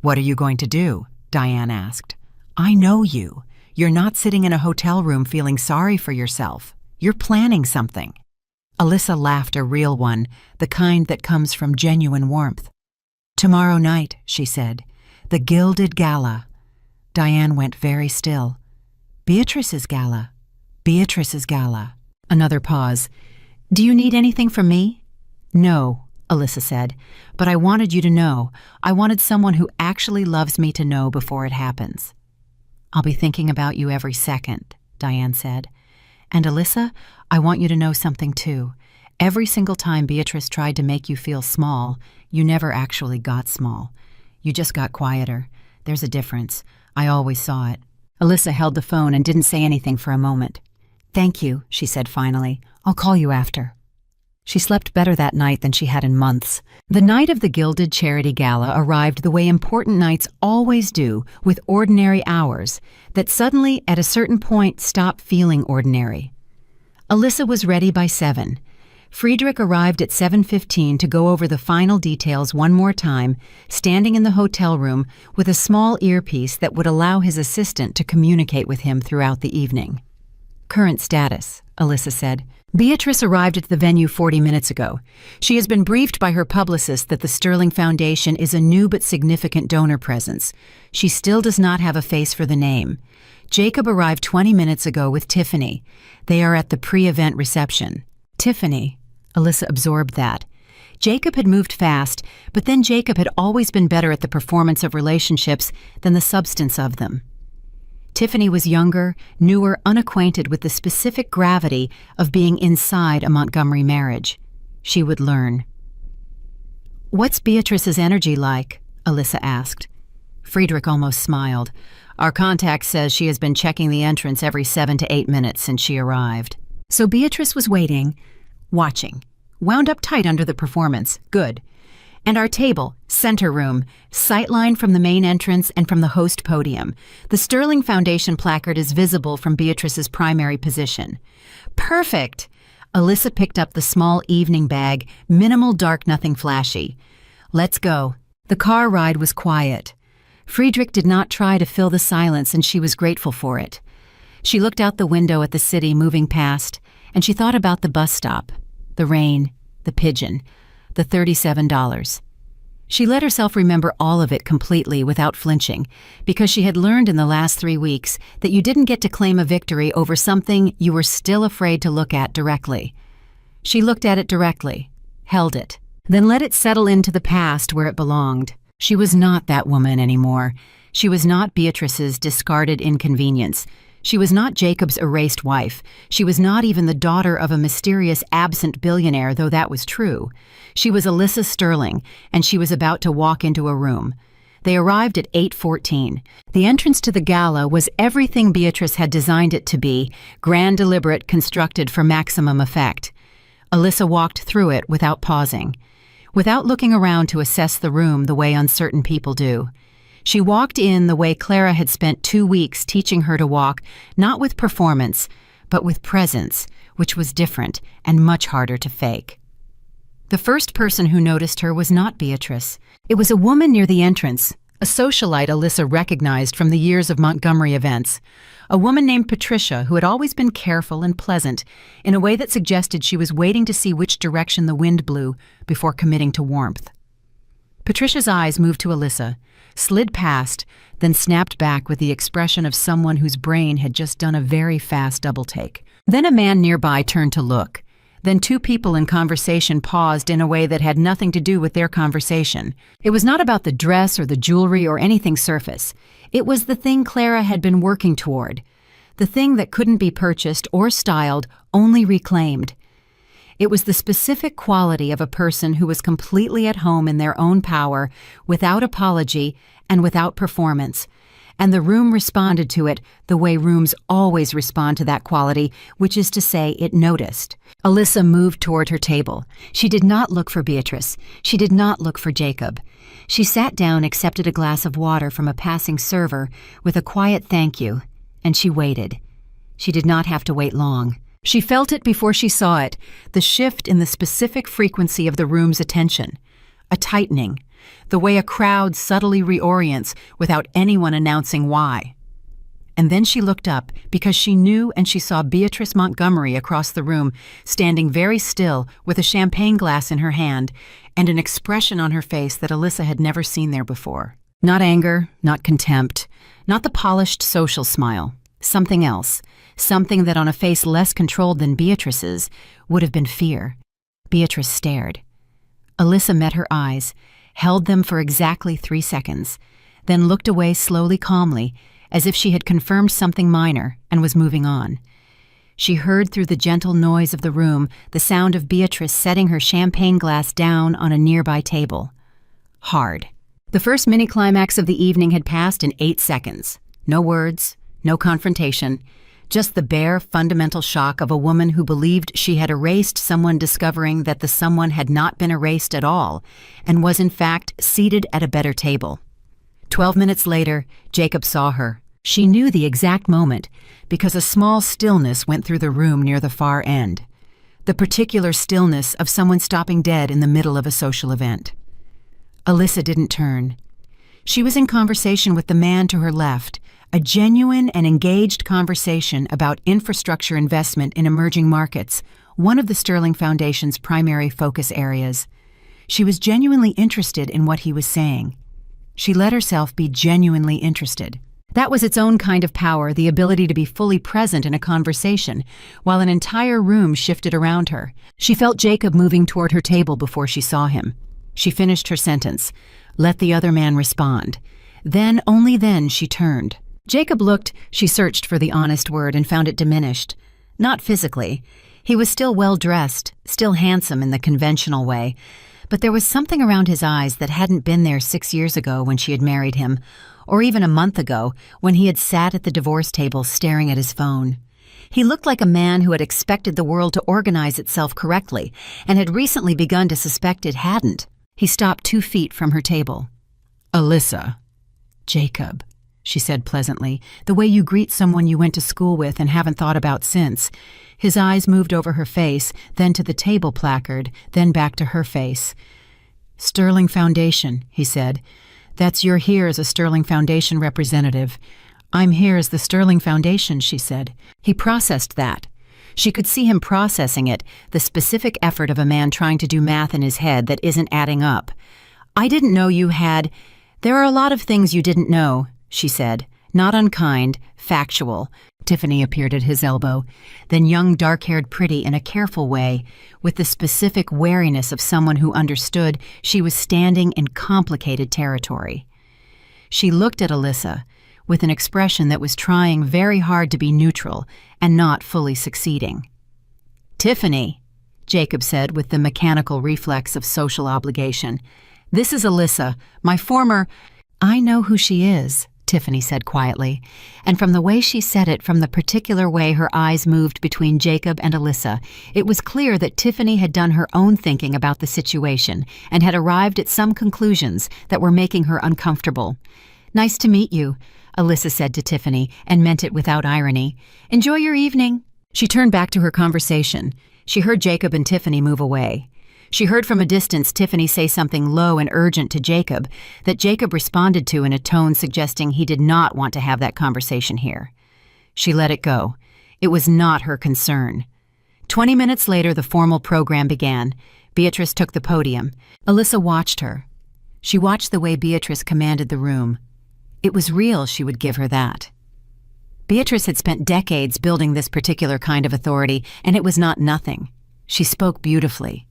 "What are you going to do?" Diane asked. "I know you. You're not sitting in a hotel room feeling sorry for yourself. You're planning something." Alyssa laughed, a real one, the kind that comes from genuine warmth. "Tomorrow night," she said, "the Gilded Gala." Diane went very still. "Beatrice's gala. Beatrice's gala." Another pause. "Do you need anything from me?" "No," Alyssa said, "but I wanted you to know. I wanted someone who actually loves me to know before it happens." "I'll be thinking about you every second," Diane said. "And Alyssa, I want you to know something too. Every single time Beatrice tried to make you feel small, you never actually got small. You just got quieter. There's a difference. I always saw it." Alyssa held the phone and didn't say anything for a moment. "Thank you," she said finally. "I'll call you after." She slept better that night than she had in months. The night of the Gilded Charity Gala arrived the way important nights always do, with ordinary hours, that suddenly, at a certain point, stop feeling ordinary. Alyssa was ready by 7. Friedrich arrived at 7:15 to go over the final details one more time, standing in the hotel room with a small earpiece that would allow his assistant to communicate with him throughout the evening. "Current status," Alyssa said. "Beatrice arrived at the venue 40 minutes ago. She has been briefed by her publicist that the Sterling Foundation is a new but significant donor presence. She still does not have a face for the name. Jacob arrived 20 minutes ago with Tiffany. They are at the pre-event reception." Tiffany. Alyssa absorbed that. Jacob had moved fast, but then Jacob had always been better at the performance of relationships than the substance of them. Tiffany was younger, newer, unacquainted with the specific gravity of being inside a Montgomery marriage. She would learn. "What's Beatrice's energy like?" Alyssa asked. Friedrich almost smiled. "Our contact says she has been checking the entrance every 7 to 8 minutes since she arrived." So Beatrice was waiting, watching, wound up tight under the performance. Good. And our table, center room, sightline from the main entrance and from the host podium. The Sterling Foundation placard is visible from Beatrice's primary position. Perfect! Alyssa picked up the small evening bag, minimal, dark, nothing flashy. "Let's go." The car ride was quiet. Friedrich did not try to fill the silence, and she was grateful for it. She looked out the window at the city moving past, and she thought about the bus stop, the rain, the pigeon, the $37. She let herself remember all of it completely without flinching, because she had learned in the last 3 weeks that you didn't get to claim a victory over something you were still afraid to look at directly. She looked at it directly, held it, then let it settle into the past where it belonged. She was not that woman anymore. She was not Beatrice's discarded inconvenience. She was not Jacob's erased wife. She was not even the daughter of a mysterious absent billionaire, though that was true. She was Alyssa Sterling, and she was about to walk into a room. They arrived at 8:14. The entrance to the gala was everything Beatrice had designed it to be, grand, deliberate, constructed for maximum effect. Alyssa walked through it without pausing, without looking around to assess the room the way uncertain people do. She walked in the way Clara had spent 2 weeks teaching her to walk, not with performance, but with presence, which was different and much harder to fake. The first person who noticed her was not Beatrice. It was a woman near the entrance, a socialite Alyssa recognized from the years of Montgomery events, a woman named Patricia who had always been careful and pleasant in a way that suggested she was waiting to see which direction the wind blew before committing to warmth. Patricia's eyes moved to Alyssa, slid past, then snapped back with the expression of someone whose brain had just done a very fast double-take. Then a man nearby turned to look. Then 2 people in conversation paused in a way that had nothing to do with their conversation. It was not about the dress or the jewelry or anything surface. It was the thing Clara had been working toward, the thing that couldn't be purchased or styled, only reclaimed. It was the specific quality of a person who was completely at home in their own power, without apology and without performance. And the room responded to it the way rooms always respond to that quality, which is to say, it noticed. Alyssa moved toward her table. She did not look for Beatrice. She did not look for Jacob. She sat down, accepted a glass of water from a passing server with a quiet thank you, and she waited. She did not have to wait long. She felt it before she saw it, the shift in the specific frequency of the room's attention, a tightening, the way a crowd subtly reorients without anyone announcing why. And then she looked up because she knew, and she saw Beatrice Montgomery across the room, standing very still with a champagne glass in her hand and an expression on her face that Alyssa had never seen there before. Not anger, not contempt, not the polished social smile. Something else, something that on a face less controlled than Beatrice's would have been fear. Beatrice stared. Alyssa met her eyes, held them for exactly 3 seconds, then looked away slowly, calmly, as if she had confirmed something minor and was moving on. She heard through the gentle noise of the room the sound of Beatrice setting her champagne glass down on a nearby table. Hard. The first mini-climax of the evening had passed in 8 seconds. No words, no confrontation, just the bare, fundamental shock of a woman who believed she had erased someone discovering that the someone had not been erased at all and was in fact seated at a better table. 12 minutes later, Jacob saw her. She knew the exact moment because a small stillness went through the room near the far end. The particular stillness of someone stopping dead in the middle of a social event. Alyssa didn't turn. She was in conversation with the man to her left, a genuine and engaged conversation about infrastructure investment in emerging markets, one of the Sterling Foundation's primary focus areas. She was genuinely interested in what he was saying. She let herself be genuinely interested. That was its own kind of power, the ability to be fully present in a conversation, while an entire room shifted around her. She felt Jacob moving toward her table before she saw him. She finished her sentence, let the other man respond. Then, only then, she turned. Jacob looked, she searched for the honest word and found it diminished. Not physically. He was still well-dressed, still handsome in the conventional way, but there was something around his eyes that hadn't been there 6 years ago when she had married him, or even a month ago when he had sat at the divorce table staring at his phone. He looked like a man who had expected the world to organize itself correctly and had recently begun to suspect it hadn't. He stopped 2 feet from her table. "Alyssa." "Jacob," she said pleasantly, "the way you greet someone you went to school with and haven't thought about since." His eyes moved over her face, then to the table placard, then back to her face. "Sterling Foundation," he said. "That's you're here as a Sterling Foundation representative." "I'm here as the Sterling Foundation," she said. He processed that. She could see him processing it, the specific effort of a man trying to do math in his head that isn't adding up. "I didn't know you had—" "There are a lot of things you didn't know," she said. Not unkind, factual. Tiffany appeared at his elbow, then young, dark-haired Pretty in a careful way, with the specific wariness of someone who understood she was standing in complicated territory. She looked at Alyssa with an expression that was trying very hard to be neutral and not fully succeeding. "Tiffany," Jacob said with the mechanical reflex of social obligation. "This is Alyssa, my former—" "I know who she is," Tiffany said quietly, and from the way she said it, from the particular way her eyes moved between Jacob and Alyssa, it was clear that Tiffany had done her own thinking about the situation and had arrived at some conclusions that were making her uncomfortable. "Nice to meet you," Alyssa said to Tiffany, and meant it without irony. "Enjoy your evening." She turned back to her conversation. She heard Jacob and Tiffany move away. She heard from a distance Tiffany say something low and urgent to Jacob that Jacob responded to in a tone suggesting he did not want to have that conversation here. She let it go. It was not her concern. 20 minutes later, the formal program began. Beatrice took the podium. Alyssa watched her. She watched the way Beatrice commanded the room. It was real, she would give her that. Beatrice had spent decades building this particular kind of authority, and it was not nothing. She spoke beautifully.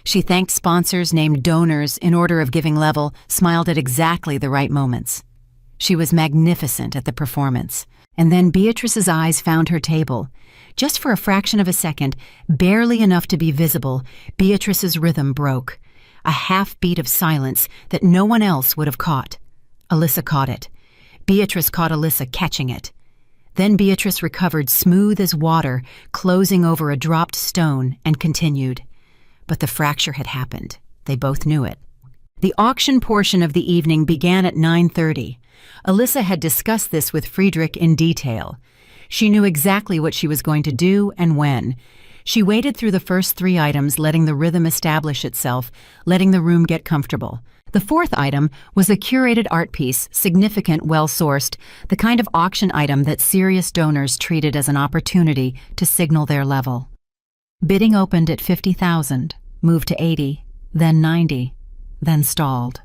She thanked sponsors, named donors in order of giving level, smiled at exactly the right moments. She was magnificent at the performance. And then Beatrice's eyes found her table. Just for a fraction of a second, barely enough to be visible, Beatrice's rhythm broke. A half-beat of silence that no one else would have caught. Alyssa caught it. Beatrice caught Alyssa catching it. Then Beatrice recovered smooth as water, closing over a dropped stone, and continued. But the fracture had happened. They both knew it. The auction portion of the evening began at 9:30. Alyssa had discussed this with Friedrich in detail. She knew exactly what she was going to do and when. She waited through the first 3 items, letting the rhythm establish itself, letting the room get comfortable. The 4th item was a curated art piece, significant, well-sourced, the kind of auction item that serious donors treated as an opportunity to signal their level. Bidding opened at 50,000, moved to 80, then 90, then stalled.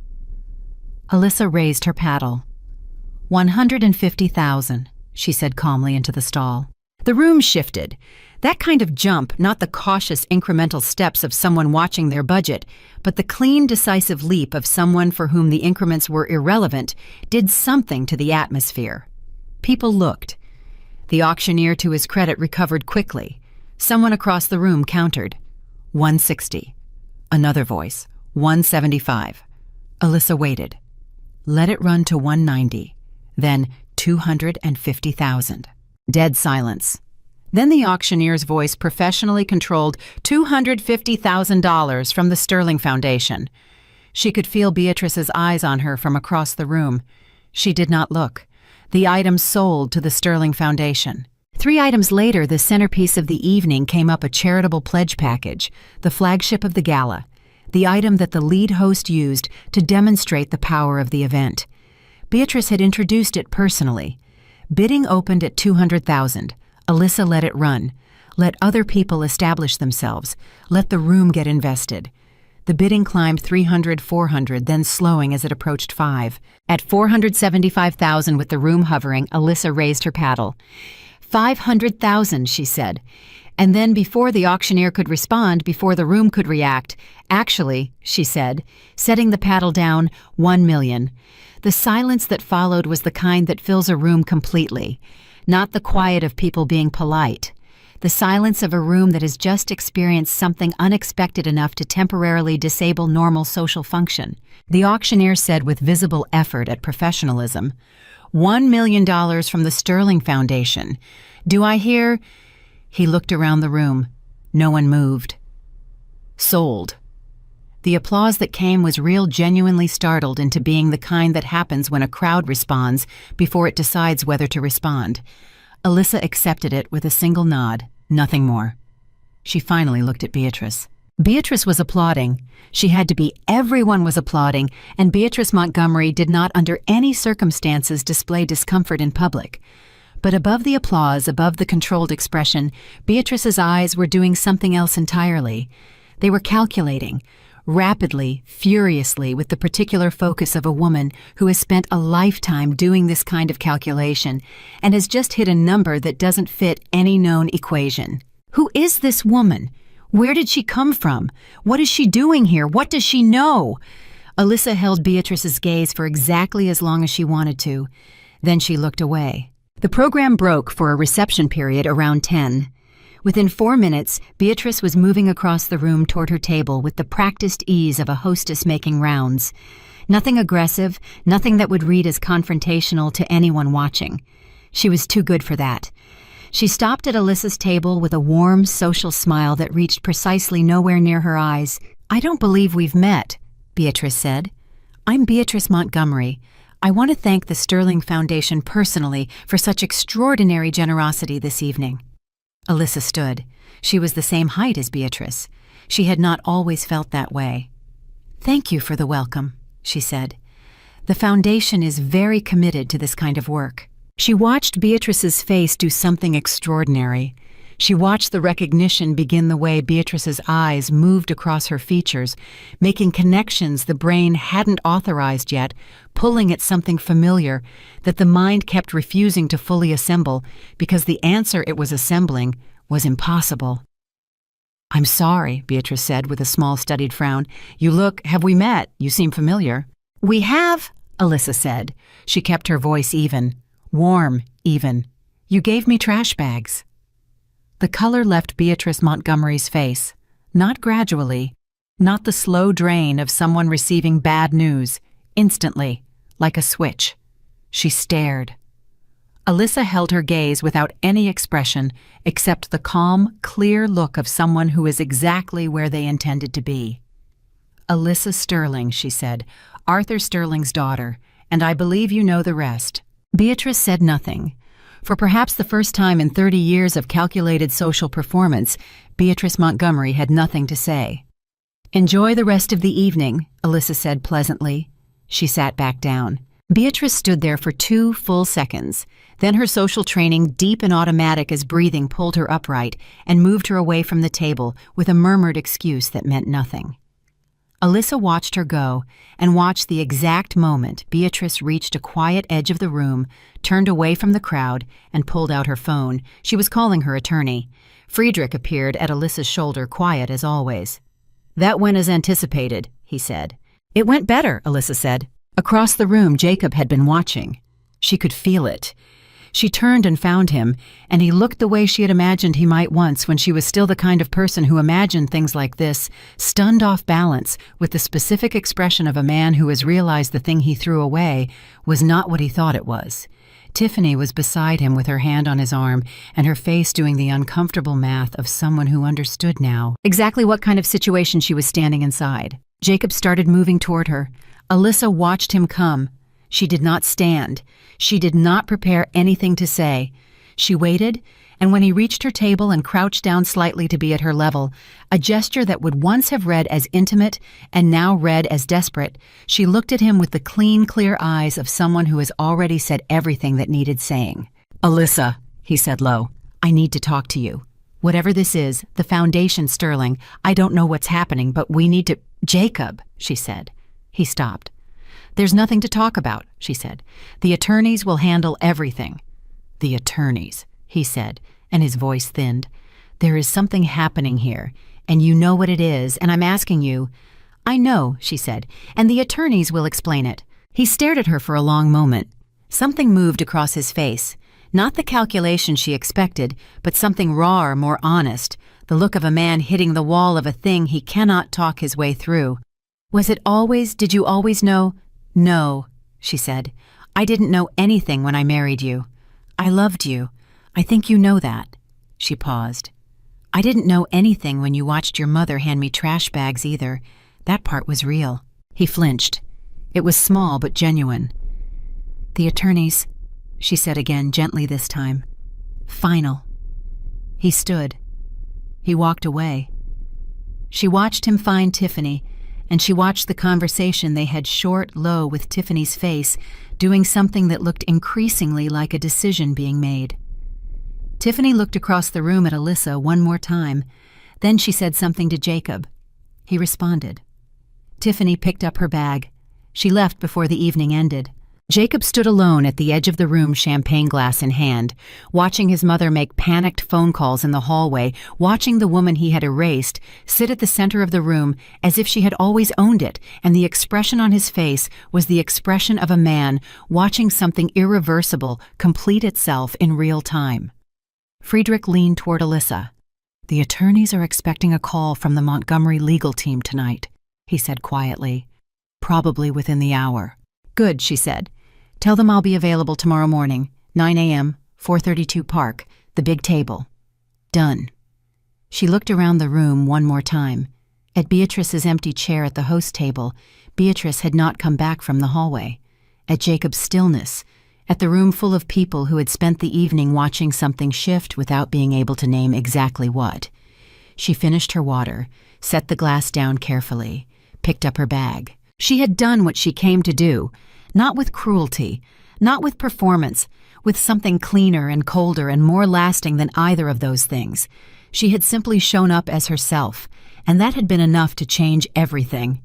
Alyssa raised her paddle. 150,000, she said calmly into the stall. The room shifted. That kind of jump, not the cautious incremental steps of someone watching their budget, but the clean, decisive leap of someone for whom the increments were irrelevant, did something to the atmosphere. People looked. The auctioneer, to his credit, recovered quickly. Someone across the room countered. 160. Another voice. 175. Alyssa waited. Let it run to 190. Then 250,000. Dead silence. Then the auctioneer's voice professionally controlled $250,000 from the Sterling Foundation. She could feel Beatrice's eyes on her from across the room. She did not look. The item sold to the Sterling Foundation. 3 items later, the centerpiece of the evening came up, a charitable pledge package, the flagship of the gala, the item that the lead host used to demonstrate the power of the event. Beatrice had introduced it personally. Bidding opened at $200,000. Alyssa let it run. Let other people establish themselves. Let the room get invested. The bidding climbed 300, 400, then slowing as it approached 5. At 475,000, with the room hovering, Alyssa raised her paddle. 500,000, she said. And then, before the auctioneer could respond, before the room could react, actually, she said, setting the paddle down, 1 million. The silence that followed was the kind that fills a room completely, not the quiet of people being polite. The silence of a room that has just experienced something unexpected enough to temporarily disable normal social function. The auctioneer said with visible effort at professionalism, $1 million from the Sterling Foundation. Do I hear? He looked around the room. No one moved. Sold. The applause that came was real, genuinely startled into being the kind that happens when a crowd responds before it decides whether to respond. Alyssa accepted it with a single nod, nothing more. She finally looked at Beatrice. Beatrice was applauding. She had to be. Everyone was applauding, and Beatrice Montgomery did not under any circumstances display discomfort in public. But above the applause, above the controlled expression, Beatrice's eyes were doing something else entirely. They were calculating, rapidly, furiously, with the particular focus of a woman who has spent a lifetime doing this kind of calculation and has just hit a number that doesn't fit any known equation. Who is this woman? Where did she come from? What is she doing here? What does she know? Alyssa held Beatrice's gaze for exactly as long as she wanted to. Then she looked away. The program broke for a reception period around 10. Within 4 minutes, Beatrice was moving across the room toward her table with the practiced ease of a hostess making rounds. Nothing aggressive, nothing that would read as confrontational to anyone watching. She was too good for that. She stopped at Alyssa's table with a warm, social smile that reached precisely nowhere near her eyes. "I don't believe we've met," Beatrice said. "I'm Beatrice Montgomery. I want to thank the Sterling Foundation personally for such extraordinary generosity this evening." Alyssa stood. She was the same height as Beatrice. She had not always felt that way. "Thank you for the welcome," she said. "The Foundation is very committed to this kind of work." She watched Beatrice's face do something extraordinary. She watched the recognition begin the way Beatrice's eyes moved across her features, making connections the brain hadn't authorized yet, pulling at something familiar that the mind kept refusing to fully assemble because the answer it was assembling was impossible. "I'm sorry," Beatrice said with a small studied frown. Have we met? You seem familiar." "We have," Alyssa said. She kept her voice even. Warm, even. "You gave me trash bags." The color left Beatrice Montgomery's face, not gradually, not the slow drain of someone receiving bad news, instantly, like a switch. She stared. Alyssa held her gaze without any expression except the calm, clear look of someone who is exactly where they intended to be. "Alyssa Sterling," she said, "Arthur Sterling's daughter, and I believe you know the rest." Beatrice said nothing. For perhaps the first time in 30 years of calculated social performance, Beatrice Montgomery had nothing to say. "Enjoy the rest of the evening," Alyssa said pleasantly. She sat back down. Beatrice stood there for 2 full seconds. Then her social training, deep and automatic as breathing, pulled her upright and moved her away from the table with a murmured excuse that meant nothing. Alyssa watched her go and watched the exact moment Beatrice reached a quiet edge of the room, turned away from the crowd, and pulled out her phone. She was calling her attorney. Friedrich appeared at Alyssa's shoulder, quiet as always. "That went as anticipated," he said. "It went better," Alyssa said. Across the room, Jacob had been watching. She could feel it. She turned and found him, and he looked the way she had imagined he might once when she was still the kind of person who imagined things like this, stunned off balance with the specific expression of a man who has realized the thing he threw away was not what he thought it was. Tiffany was beside him with her hand on his arm and her face doing the uncomfortable math of someone who understood now exactly what kind of situation she was standing inside. Jacob started moving toward her. Alyssa watched him come. She did not stand. She did not prepare anything to say. She waited, and when he reached her table and crouched down slightly to be at her level, a gesture that would once have read as intimate and now read as desperate, she looked at him with the clean, clear eyes of someone who has already said everything that needed saying. "Alyssa," he said low, "I need to talk to you. Whatever this is, the foundation's sterling. I don't know what's happening, but we need to—" "Jacob," she said. He stopped. "There's nothing to talk about," she said. "The attorneys will handle everything." "The attorneys," he said, and his voice thinned. "There is something happening here, and you know what it is, and I'm asking you—" "I know," she said, "and the attorneys will explain it." He stared at her for a long moment. Something moved across his face. Not the calculation she expected, but something rawer, more honest, the look of a man hitting the wall of a thing he cannot talk his way through. Did you always know?" "No," she said. "I didn't know anything when I married you. I loved you. I think you know that." She paused. "I didn't know anything when you watched your mother hand me trash bags either. That part was real." He flinched. It was small but genuine. "The attorneys," she said again, gently this time. "Final." He stood. He walked away. She watched him find Tiffany, and she watched the conversation they had short, low, with Tiffany's face, doing something that looked increasingly like a decision being made. Tiffany looked across the room at Alyssa one more time. Then she said something to Jacob. He responded. Tiffany picked up her bag. She left before the evening ended. Jacob stood alone at the edge of the room, champagne glass in hand, watching his mother make panicked phone calls in the hallway, watching the woman he had erased sit at the center of the room as if she had always owned it, and the expression on his face was the expression of a man watching something irreversible complete itself in real time. Friedrich leaned toward Alyssa. "The attorneys are expecting a call from the Montgomery legal team tonight," he said quietly. "Probably within the hour." "Good," she said. "Tell them I'll be available tomorrow morning, 9 a.m., 432 Park, the big table." "Done." She looked around the room one more time. At Beatrice's empty chair at the host table, Beatrice had not come back from the hallway. At Jacob's stillness, at the room full of people who had spent the evening watching something shift without being able to name exactly what. She finished her water, set the glass down carefully, picked up her bag. She had done what she came to do, not with cruelty, not with performance, with something cleaner and colder and more lasting than either of those things. She had simply shown up as herself, and that had been enough to change everything.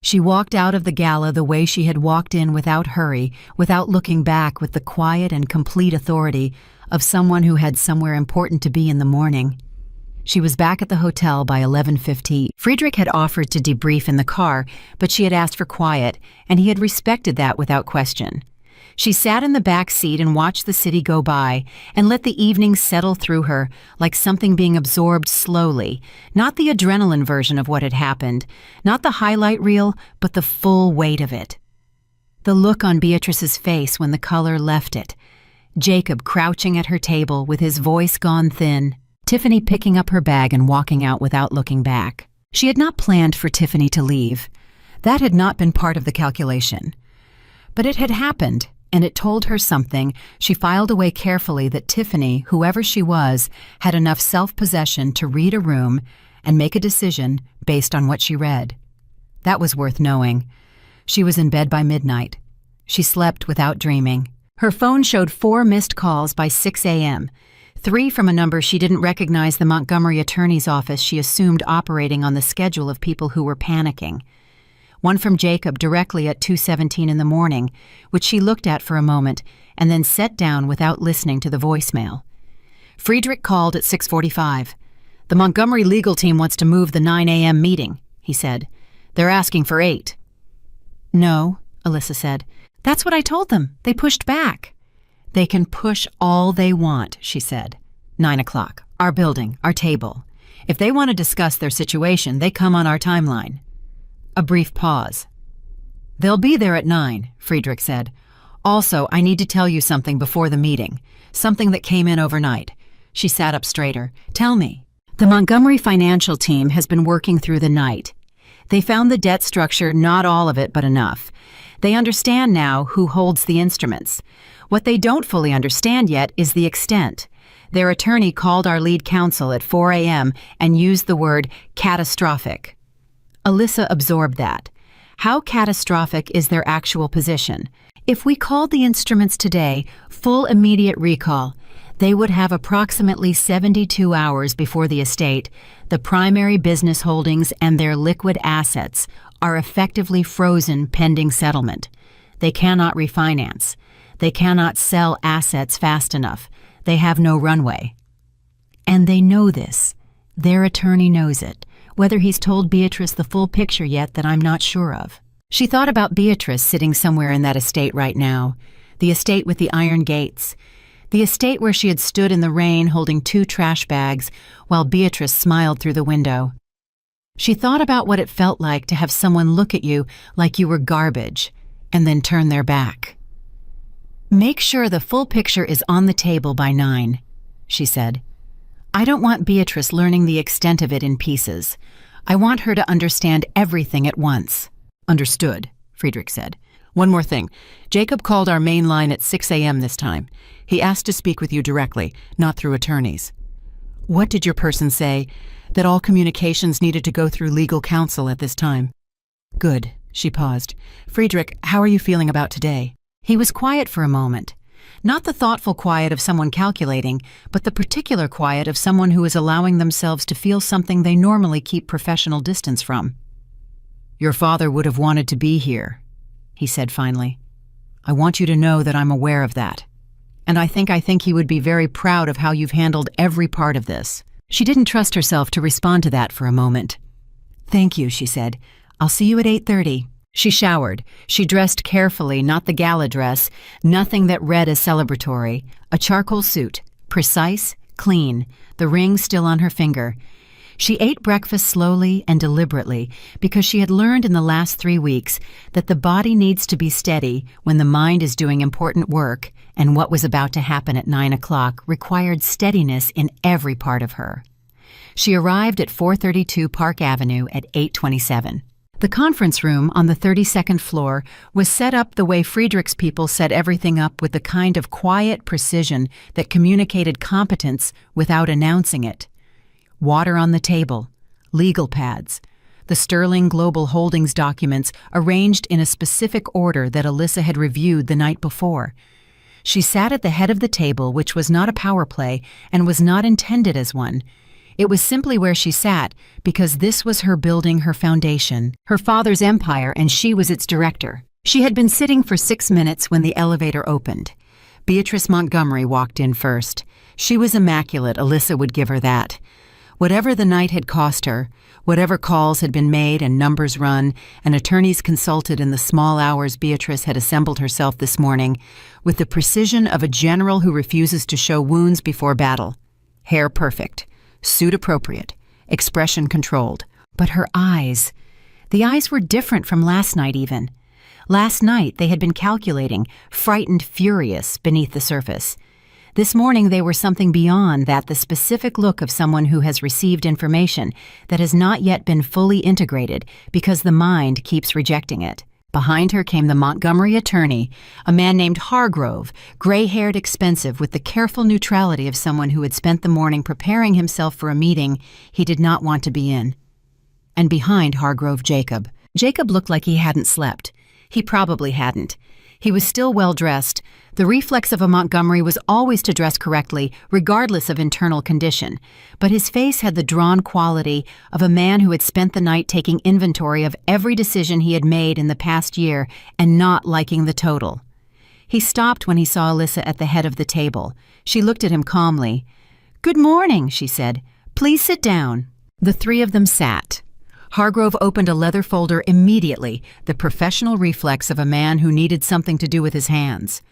She walked out of the gala the way she had walked in, without hurry, without looking back, with the quiet and complete authority of someone who had somewhere important to be in the morning. She was back at the hotel by 11:15. Friedrich had offered to debrief in the car, but she had asked for quiet, and he had respected that without question. She sat in the back seat and watched the city go by, and let the evening settle through her like something being absorbed slowly, not the adrenaline version of what had happened, not the highlight reel, but the full weight of it. The look on Beatrice's face when the color left it. Jacob crouching at her table with his voice gone thin. Tiffany picking up her bag and walking out without looking back. She had not planned for Tiffany to leave. That had not been part of the calculation. But it had happened, and it told her something. She filed away carefully that Tiffany, whoever she was, had enough self-possession to read a room and make a decision based on what she read. That was worth knowing. She was in bed by midnight. She slept without dreaming. Her phone showed 4 missed calls by 6 a.m., 3 from a number she didn't recognize, the Montgomery attorney's office she assumed operating on the schedule of people who were panicking. 1 from Jacob directly at 2:17 in the morning, which she looked at for a moment and then set down without listening to the voicemail. Friedrich called at 6:45. "The Montgomery legal team wants to move the 9 a.m. meeting," he said. "They're asking for 8. "No," Alyssa said. "That's what I told them. They pushed back." "They can push all they want," she said. 9 o'clock. Our building, our table. If they want to discuss their situation, they come on our timeline." A brief pause. "They'll be there at 9, Friedrich said. "Also, I need to tell you something before the meeting. Something that came in overnight." She sat up straighter. "Tell me." "The Montgomery financial team has been working through the night. They found the debt structure, not all of it, but enough. They understand now who holds the instruments. What they don't fully understand yet is the extent. Their attorney called our lead counsel at 4 a.m. and used the word catastrophic." Alyssa absorbed that. How catastrophic is their actual position? If we called the instruments today full immediate recall, they would have approximately 72 hours before the estate, the primary business holdings, and their liquid assets are effectively frozen pending settlement. They cannot refinance. They cannot sell assets fast enough. They have no runway. And they know this. Their attorney knows it. Whether he's told Beatrice the full picture yet, that I'm not sure of. She thought about Beatrice sitting somewhere in that estate right now. The estate with the iron gates. The estate where she had stood in the rain holding 2 trash bags while Beatrice smiled through the window. She thought about what it felt like to have someone look at you like you were garbage and then turn their back. "Make sure the full picture is on the table by 9, she said. "I don't want Beatrice learning the extent of it in pieces. I want her to understand everything at once." "Understood," Friedrich said. "One more thing. Jacob called our main line at 6 a.m. this time. He asked to speak with you directly, not through attorneys." "What did your person say?" "That all communications needed to go through legal counsel at this time." "Good." She paused. "Friedrich, how are you feeling about today?" He was quiet for a moment. Not the thoughtful quiet of someone calculating, but the particular quiet of someone who is allowing themselves to feel something they normally keep professional distance from. "Your father would have wanted to be here," he said finally. "I want you to know that I'm aware of that. And I think he would be very proud of how you've handled every part of this." She didn't trust herself to respond to that for a moment. "Thank you," she said. "I'll see you at 8:30. She showered. She dressed carefully, not the gala dress, nothing that read as celebratory. A charcoal suit, precise, clean, the ring still on her finger. She ate breakfast slowly and deliberately because she had learned in the last 3 weeks that the body needs to be steady when the mind is doing important work, and what was about to happen at 9 o'clock required steadiness in every part of her. She arrived at 432 Park Avenue at 8:27. The conference room on the 32nd floor was set up the way Friedrich's people set everything up, with the kind of quiet precision that communicated competence without announcing it. Water on the table, legal pads, the Sterling Global Holdings documents arranged in a specific order that Alyssa had reviewed the night before. She sat at the head of the table, which was not a power play and was not intended as one. It was simply where she sat because this was her building, her foundation, her father's empire, and she was its director. She had been sitting for 6 minutes when the elevator opened. Beatrice Montgomery walked in first. She was immaculate, Alyssa would give her that. Whatever the night had cost her, whatever calls had been made and numbers run, and attorneys consulted in the small hours Beatrice had assembled herself this morning, with the precision of a general who refuses to show wounds before battle. Hair perfect. Suit appropriate, expression controlled. But her eyes, the eyes were different from last night even. Last night they had been calculating, frightened, furious beneath the surface. This morning they were something beyond that, the specific look of someone who has received information that has not yet been fully integrated because the mind keeps rejecting it. Behind her came the Montgomery attorney, a man named Hargrove, gray-haired, expensive, with the careful neutrality of someone who had spent the morning preparing himself for a meeting he did not want to be in. And behind Hargrove, Jacob. Jacob looked like he hadn't slept. He probably hadn't. He was still well-dressed, The reflex of a Montgomery was always to dress correctly, regardless of internal condition, but his face had the drawn quality of a man who had spent the night taking inventory of every decision he had made in the past year and not liking the total. He stopped when he saw Alyssa at the head of the table. She looked at him calmly. "Good morning," she said. "Please sit down." The three of them sat. Hargrove opened a leather folder immediately, the professional reflex of a man who needed something to do with his hands.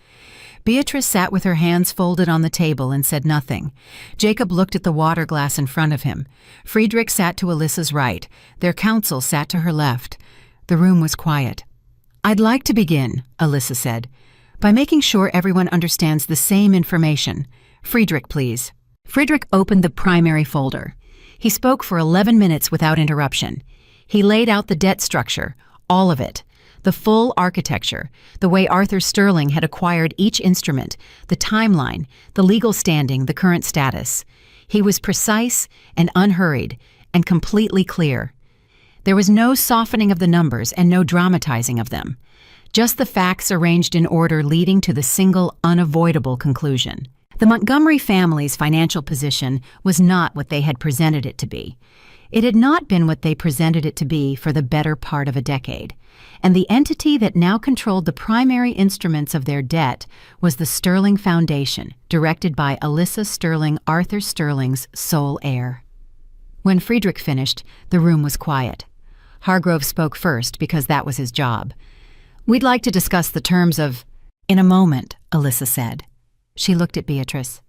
Beatrice sat with her hands folded on the table and said nothing. Jacob looked at the water glass in front of him. Friedrich sat to Alyssa's right. Their counsel sat to her left. The room was quiet. "I'd like to begin," Alyssa said, "by making sure everyone understands the same information. Friedrich, please." Friedrich opened the primary folder. He spoke for 11 minutes without interruption. He laid out the debt structure, all of it. The full architecture, the way Arthur Sterling had acquired each instrument, the timeline, the legal standing, the current status. He was precise and unhurried and completely clear. There was no softening of the numbers and no dramatizing of them. Just the facts arranged in order leading to the single, unavoidable conclusion. The Montgomery family's financial position was not what they had presented it to be. It had not been what they presented it to be for the better part of a decade. And the entity that now controlled the primary instruments of their debt was the Sterling Foundation, directed by Alyssa Sterling, Arthur Sterling's sole heir. When Friedrich finished, the room was quiet. Hargrove spoke first because that was his job. "We'd like to discuss the terms of—" "In a moment," Alyssa said. She looked at Beatrice.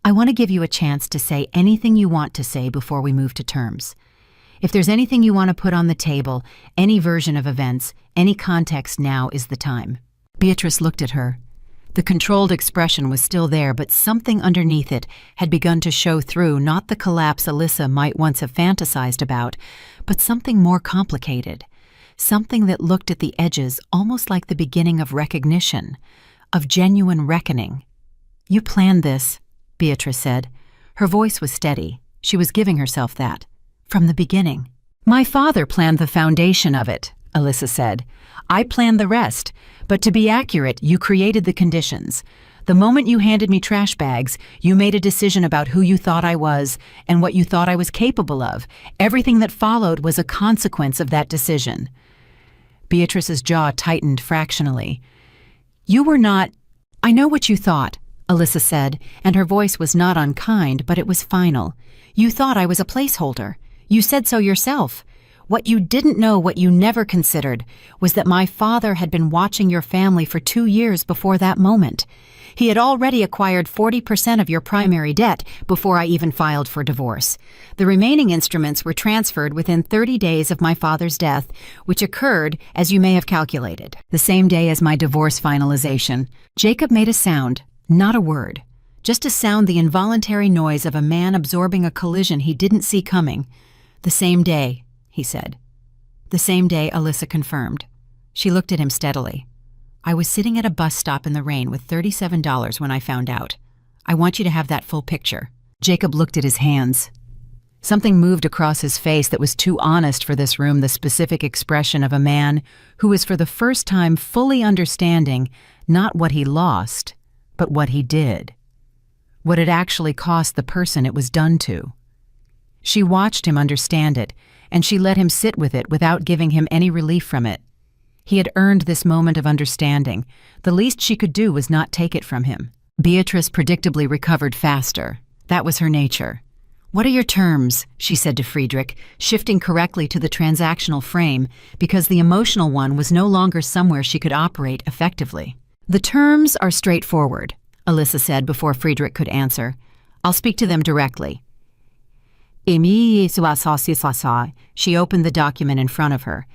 "I want to give you a chance to say anything you want to say before we move to terms. If there's anything you want to put on the table, any version of events, any context, now is the time." Beatrice looked at her. The controlled expression was still there, but something underneath it had begun to show through, not the collapse Alyssa might once have fantasized about, but something more complicated. Something that looked at the edges almost like the beginning of recognition, of genuine reckoning. "You planned this," Beatrice said. Her voice was steady. She was giving herself that. "From the beginning." "My father planned the foundation of it," Alyssa said. "I planned the rest, but to be accurate, you created the conditions. The moment you handed me trash bags, you made a decision about who you thought I was and what you thought I was capable of. Everything that followed was a consequence of that decision." Beatrice's jaw tightened fractionally. "You were not—" "I know what you thought," Alyssa said, and her voice was not unkind, but it was final. "You thought I was a placeholder. You said so yourself. What you didn't know, what you never considered, was that my father had been watching your family for 2 years before that moment. He had already acquired 40% of your primary debt before I even filed for divorce. The remaining instruments were transferred within 30 days of my father's death, which occurred, as you may have calculated, the same day as my divorce finalization." Jacob made a sound, not a word, just a sound, the involuntary noise of a man absorbing a collision he didn't see coming. "The same day," he said. "The same day," Alyssa confirmed. She looked at him steadily. "I was sitting at a bus stop in the rain with $37 when I found out. I want you to have that full picture." Jacob looked at his hands. Something moved across his face that was too honest for this room, the specific expression of a man who was for the first time fully understanding not what he lost, but what he did. What it actually cost the person it was done to. She watched him understand it, and she let him sit with it without giving him any relief from it. He had earned this moment of understanding. The least she could do was not take it from him. Beatrice predictably recovered faster. That was her nature. "What are your terms?" she said to Friedrich, shifting correctly to the transactional frame because the emotional one was no longer somewhere she could operate effectively. "The terms are straightforward," Alyssa said before Friedrich could answer. "I'll speak to them directly." She opened the document in front of her.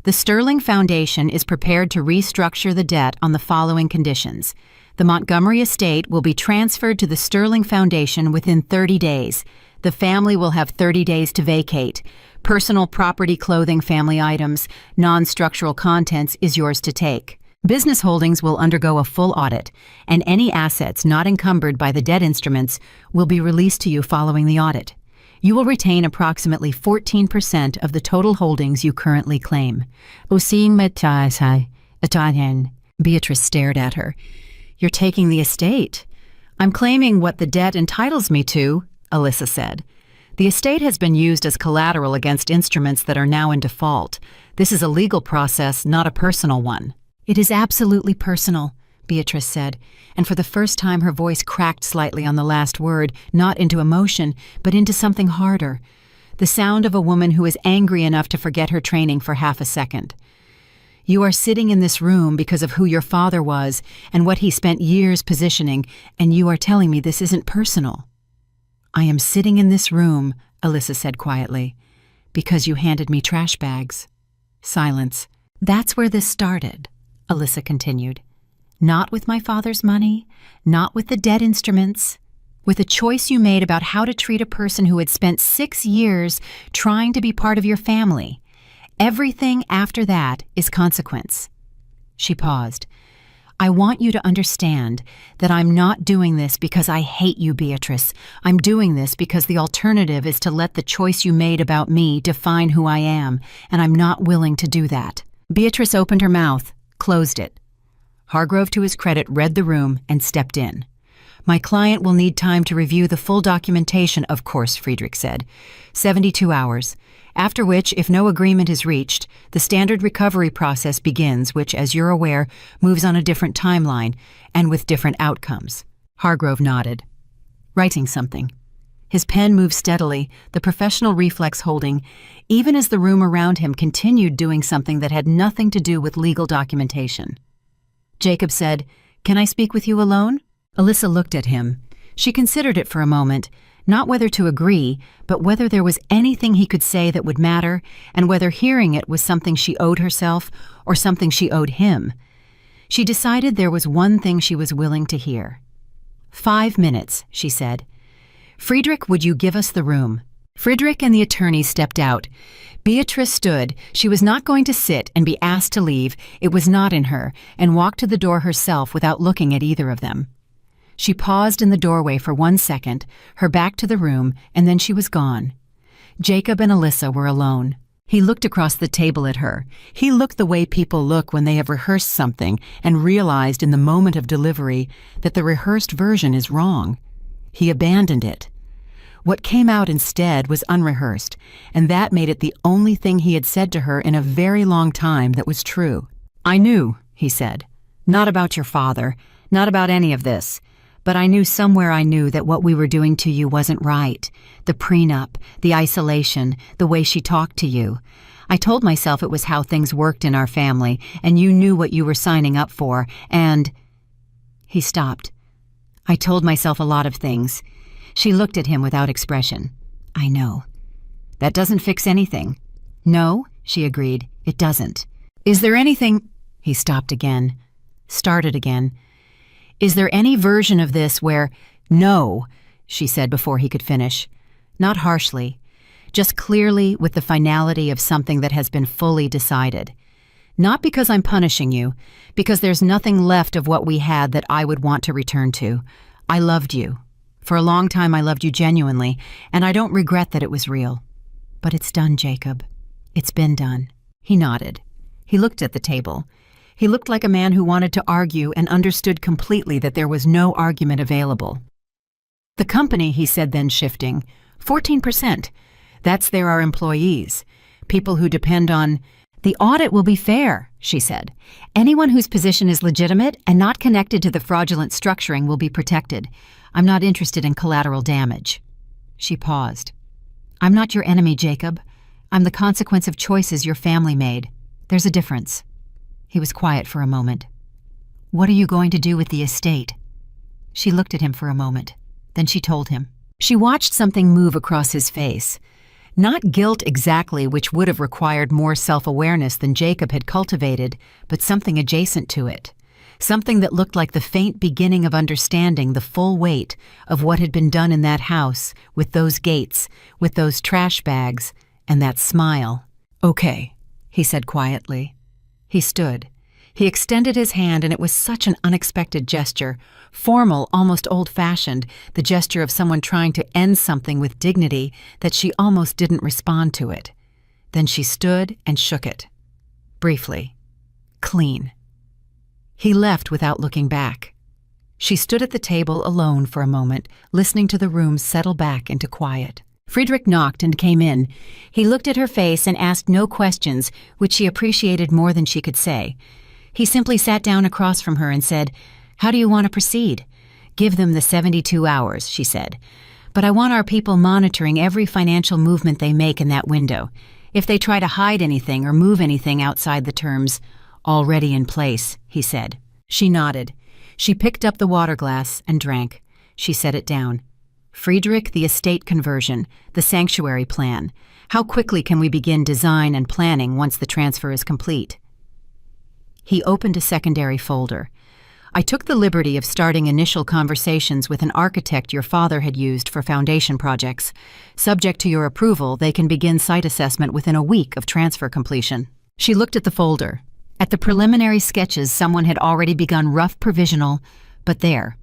"The Sterling Foundation is prepared to restructure the debt on the following conditions. The Montgomery estate will be transferred to the Sterling Foundation within 30 days. The family will have 30 days to vacate. Personal property, clothing, family items, non-structural contents is yours to take. Business holdings will undergo a full audit, and any assets not encumbered by the debt instruments will be released to you following the audit. You will retain approximately 14% of the total holdings you currently claim." Beatrice stared at her. You're taking the estate. I'm claiming what the debt entitles me to, Alyssa said. The estate has been used as collateral against instruments that are now in default. This is a legal process, not a personal one. It is absolutely personal, Beatrice said, and for the first time her voice cracked slightly on the last word, not into emotion, but into something harder. The sound of a woman who is angry enough to forget her training for half a second. You are sitting in this room because of who your father was and what he spent years positioning, and you are telling me this isn't personal. I am sitting in this room, Alyssa said quietly, because you handed me trash bags. Silence. That's where this started, Alyssa continued. Not with my father's money, not with the debt instruments, with a choice you made about how to treat a person who had spent 6 years trying to be part of your family. Everything after that is consequence. She paused. I want you to understand that I'm not doing this because I hate you, Beatrice. I'm doing this because the alternative is to let the choice you made about me define who I am, and I'm not willing to do that. Beatrice opened her mouth, closed it. Hargrove, to his credit, read the room and stepped in. My client will need time to review the full documentation, of course, Friedrich said. 72 hours. After which, if no agreement is reached, the standard recovery process begins, which, as you're aware, moves on a different timeline and with different outcomes. Hargrove nodded. Writing something. His pen moved steadily, the professional reflex holding, even as the room around him continued doing something that had nothing to do with legal documentation. Jacob said, "Can I speak with you alone?" Alyssa looked at him. She considered it for a moment, not whether to agree, but whether there was anything he could say that would matter, and whether hearing it was something she owed herself or something she owed him. She decided there was one thing she was willing to hear. 5 minutes, she said. Friedrich, would you give us the room? Friedrich and the attorney stepped out. Beatrice stood. She was not going to sit and be asked to leave. It was not in her, and walked to the door herself without looking at either of them. She paused in the doorway for 1 second, her back to the room, and then she was gone. Jacob and Alyssa were alone. He looked across the table at her. He looked the way people look when they have rehearsed something and realized in the moment of delivery that the rehearsed version is wrong. He abandoned it. What came out instead was unrehearsed, and that made it the only thing he had said to her in a very long time that was true. I knew, he said. Not about your father, not about any of this. But I knew somewhere I knew that what we were doing to you wasn't right. The prenup, the isolation, the way she talked to you. I told myself it was how things worked in our family, and you knew what you were signing up for, and... He stopped. I told myself a lot of things. She looked at him without expression. I know. That doesn't fix anything. No, she agreed, it doesn't. Is there anything... He stopped again. Started again. Is there any version of this where, no, she said before he could finish, not harshly, just clearly with the finality of something that has been fully decided. Not because I'm punishing you, because there's nothing left of what we had that I would want to return to. I loved you. For a long time I loved you genuinely, and I don't regret that it was real. But it's done, Jacob. It's been done. He nodded. He looked at the table. He looked like a man who wanted to argue and understood completely that there was no argument available. The company, he said, then shifting, 14%. That's there are employees, people who depend on... The audit will be fair, she said. Anyone whose position is legitimate and not connected to the fraudulent structuring will be protected. I'm not interested in collateral damage. She paused. I'm not your enemy, Jacob. I'm the consequence of choices your family made. There's a difference. He was quiet for a moment. What are you going to do with the estate? She looked at him for a moment. Then she told him. She watched something move across his face. Not guilt exactly, which would have required more self-awareness than Jacob had cultivated, but something adjacent to it. Something that looked like the faint beginning of understanding the full weight of what had been done in that house, with those gates, with those trash bags, and that smile. Okay, he said quietly. He stood. He extended his hand, and it was such an unexpected gesture, formal, almost old-fashioned, the gesture of someone trying to end something with dignity, that she almost didn't respond to it. Then she stood and shook it. Briefly. Clean. He left without looking back. She stood at the table alone for a moment, listening to the room settle back into quiet. Friedrich knocked and came in. He looked at her face and asked no questions, which she appreciated more than she could say. He simply sat down across from her and said, "How do you want to proceed?" "Give them the 72 hours," she said. "But I want our people monitoring every financial movement they make in that window. If they try to hide anything or move anything outside the terms already in place," he said. She nodded. She picked up the water glass and drank. She set it down. "Friedrich, the estate conversion, the sanctuary plan. How quickly can we begin design and planning once the transfer is complete?" He opened a secondary folder. "I took the liberty of starting initial conversations with an architect your father had used for foundation projects. Subject to your approval, they can begin site assessment within a week of transfer completion." She looked at the folder. At the preliminary sketches, someone had already begun rough provisional, but there.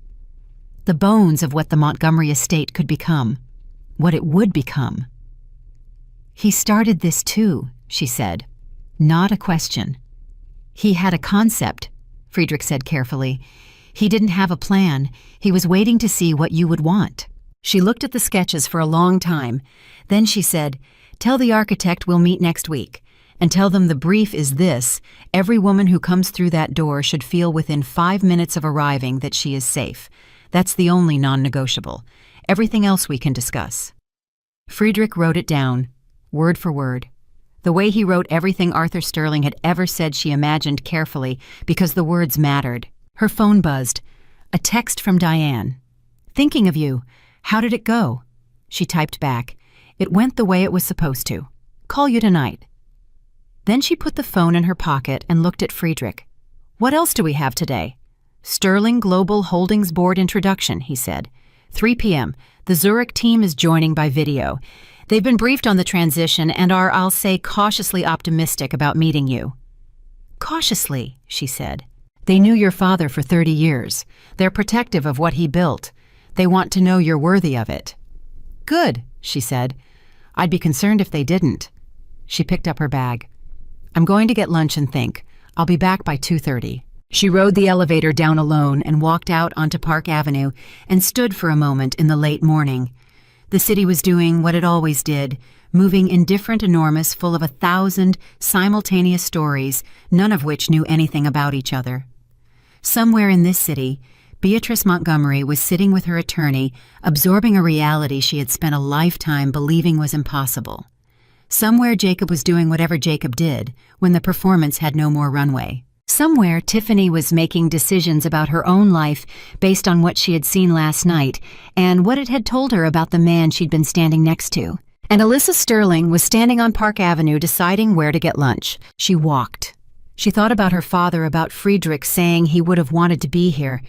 The bones of what the Montgomery estate could become, what it would become. "He started this too," she said. "Not a question." "He had a concept," Friedrich said carefully. "He didn't have a plan. He was waiting to see what you would want." She looked at the sketches for a long time. Then she said, "Tell the architect we'll meet next week. And tell them the brief is this: every woman who comes through that door should feel within 5 minutes of arriving that she is safe. That's the only non-negotiable. Everything else we can discuss." Friedrich wrote it down, word for word. The way he wrote everything Arthur Sterling had ever said she imagined carefully because the words mattered. Her phone buzzed. A text from Diane. "Thinking of you. How did it go?" She typed back. "It went the way it was supposed to. Call you tonight." Then she put the phone in her pocket and looked at Friedrich. "What else do we have today?" "Sterling Global Holdings Board introduction," he said. 3 p.m. The Zurich team is joining by video. They've been briefed on the transition and are, I'll say, cautiously optimistic about meeting you." "Cautiously," she said. "They knew your father for 30 years. They're protective of what he built. They want to know you're worthy of it." "Good," she said. "I'd be concerned if they didn't." She picked up her bag. "I'm going to get lunch and think. I'll be back by 2:30. She rode the elevator down alone and walked out onto Park Avenue and stood for a moment in the late morning. The city was doing what it always did, moving indifferent enormous full of 1,000 simultaneous stories, none of which knew anything about each other. Somewhere in this city, Beatrice Montgomery was sitting with her attorney, absorbing a reality she had spent a lifetime believing was impossible. Somewhere Jacob was doing whatever Jacob did when the performance had no more runway. Somewhere Tiffany was making decisions about her own life based on what she had seen last night and what it had told her about the man she'd been standing next to. And Alyssa Sterling was standing on Park Avenue deciding where to get lunch. She walked. She thought about her father, about Friedrich saying he would have wanted to be here.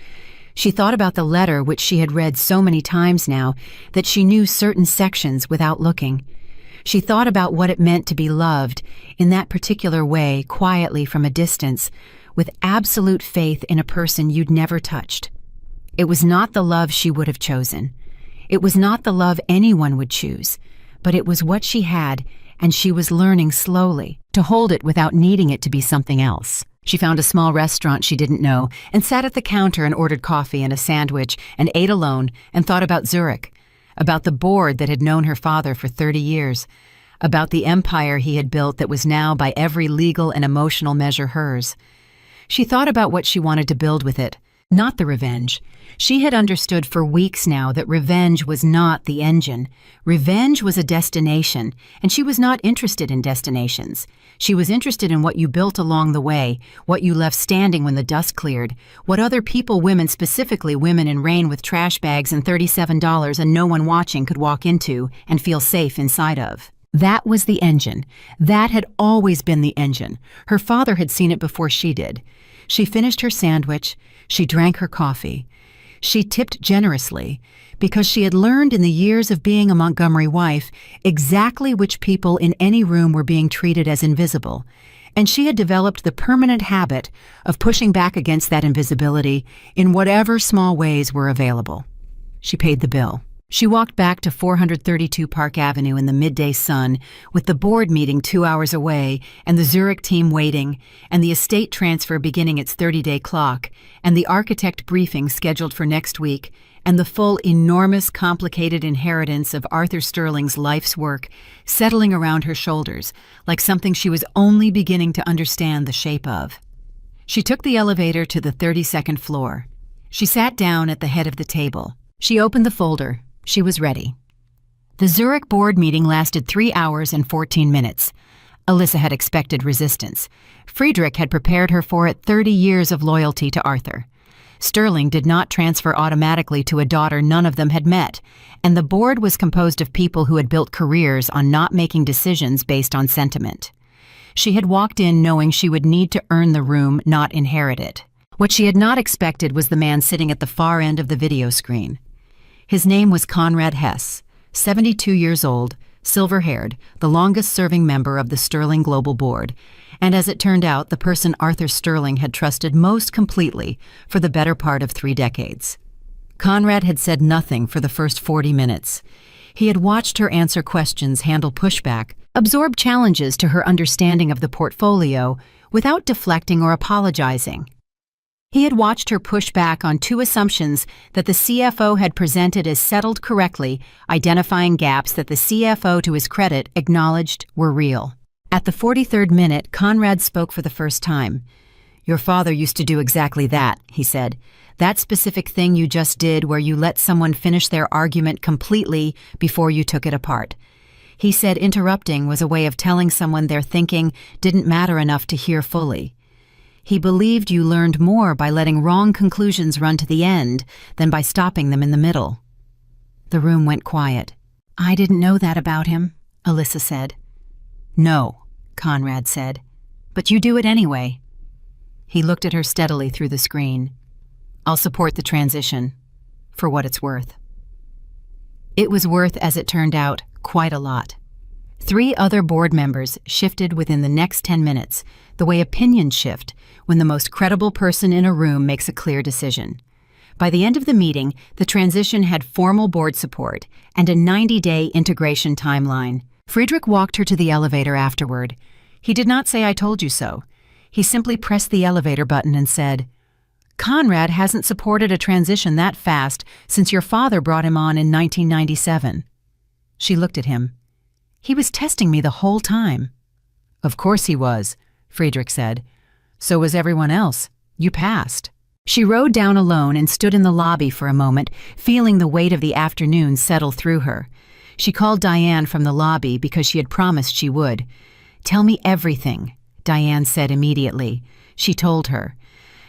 She thought about the letter which she had read so many times now that she knew certain sections without looking. She thought about what it meant to be loved in that particular way, quietly from a distance, with absolute faith in a person you'd never touched. It was not the love she would have chosen. It was not the love anyone would choose, but it was what she had, and she was learning slowly to hold it without needing it to be something else. She found a small restaurant she didn't know and sat at the counter and ordered coffee and a sandwich and ate alone and thought about Zurich, about the board that had known her father for 30 years, about the empire he had built that was now by every legal and emotional measure hers. She thought about what she wanted to build with it, not the revenge. She had understood for weeks now that revenge was not the engine. Revenge was a destination, and she was not interested in destinations. She was interested in what you built along the way, what you left standing when the dust cleared, what other people, women, specifically women in rain with trash bags and $37 and no one watching, could walk into and feel safe inside of. That was the engine. That had always been the engine. Her father had seen it before she did. She finished her sandwich. She drank her coffee. She tipped generously because she had learned in the years of being a Montgomery wife exactly which people in any room were being treated as invisible, and she had developed the permanent habit of pushing back against that invisibility in whatever small ways were available. She paid the bill. She walked back to 432 Park Avenue in the midday sun, with the board meeting 2 hours away, and the Zurich team waiting, and the estate transfer beginning its 30-day clock, and the architect briefing scheduled for next week, and the full, enormous, complicated inheritance of Arthur Sterling's life's work settling around her shoulders, like something she was only beginning to understand the shape of. She took the elevator to the 32nd floor. She sat down at the head of the table. She opened the folder. She was ready. The Zurich board meeting lasted 3 hours and 14 minutes. Alyssa had expected resistance. Friedrich had prepared her for it 30 years of loyalty to Arthur. Sterling did not transfer automatically to a daughter none of them had met, and the board was composed of people who had built careers on not making decisions based on sentiment. She had walked in knowing she would need to earn the room, not inherit it. What she had not expected was the man sitting at the far end of the video screen. His name was Conrad Hess, 72 years old, silver-haired, the longest-serving member of the Sterling Global Board, and as it turned out, the person Arthur Sterling had trusted most completely for the better part of 3 decades. Conrad had said nothing for the first 40 minutes. He had watched her answer questions, handle pushback, absorb challenges to her understanding of the portfolio without deflecting or apologizing. He had watched her push back on 2 assumptions that the CFO had presented as settled correctly, identifying gaps that the CFO, to his credit, acknowledged were real. At the 43rd minute, Conrad spoke for the first time. "Your father used to do exactly that," he said. "That specific thing you just did where you let someone finish their argument completely before you took it apart." He said interrupting was a way of telling someone their thinking didn't matter enough to hear fully. He believed you learned more by letting wrong conclusions run to the end than by stopping them in the middle. The room went quiet. "I didn't know that about him," Alyssa said. "No," Conrad said, "but you do it anyway." He looked at her steadily through the screen. "I'll support the transition, for what it's worth." It was worth, as it turned out, quite a lot. 3 other board members shifted within the next 10 minutes, the way opinions shift when the most credible person in a room makes a clear decision. By the end of the meeting, the transition had formal board support and a 90-day integration timeline. Friedrich walked her to the elevator afterward. He did not say, "I told you so." He simply pressed the elevator button and said, "Conrad hasn't supported a transition that fast since your father brought him on in 1997. She looked at him. "He was testing me the whole time." "Of course he was," Friedrich said. "So was everyone else. You passed." She rode down alone and stood in the lobby for a moment, feeling the weight of the afternoon settle through her. She called Diane from the lobby because she had promised she would. "Tell me everything," Diane said immediately. She told her.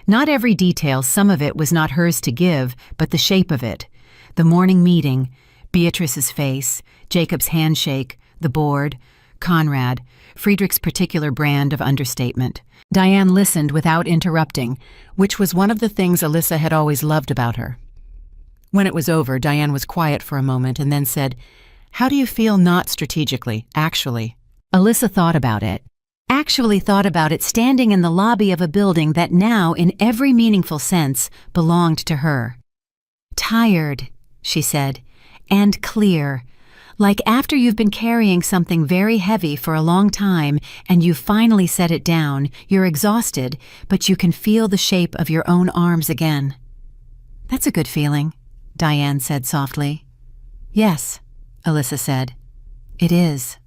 Not every detail, some of it was not hers to give, but the shape of it. The morning meeting, Beatrice's face, Jacob's handshake, the board, Conrad, Friedrich's particular brand of understatement. Diane listened without interrupting, which was one of the things Alyssa had always loved about her. When it was over, Diane was quiet for a moment and then said, "How do you feel not strategically, actually?" Alyssa thought about it. Actually thought about it standing in the lobby of a building that now, in every meaningful sense, belonged to her. "Tired," she said, "and clear. Like after you've been carrying something very heavy for a long time and you finally set it down, you're exhausted, but you can feel the shape of your own arms again." "That's a good feeling," Diane said softly. "Yes," Alyssa said. "It is."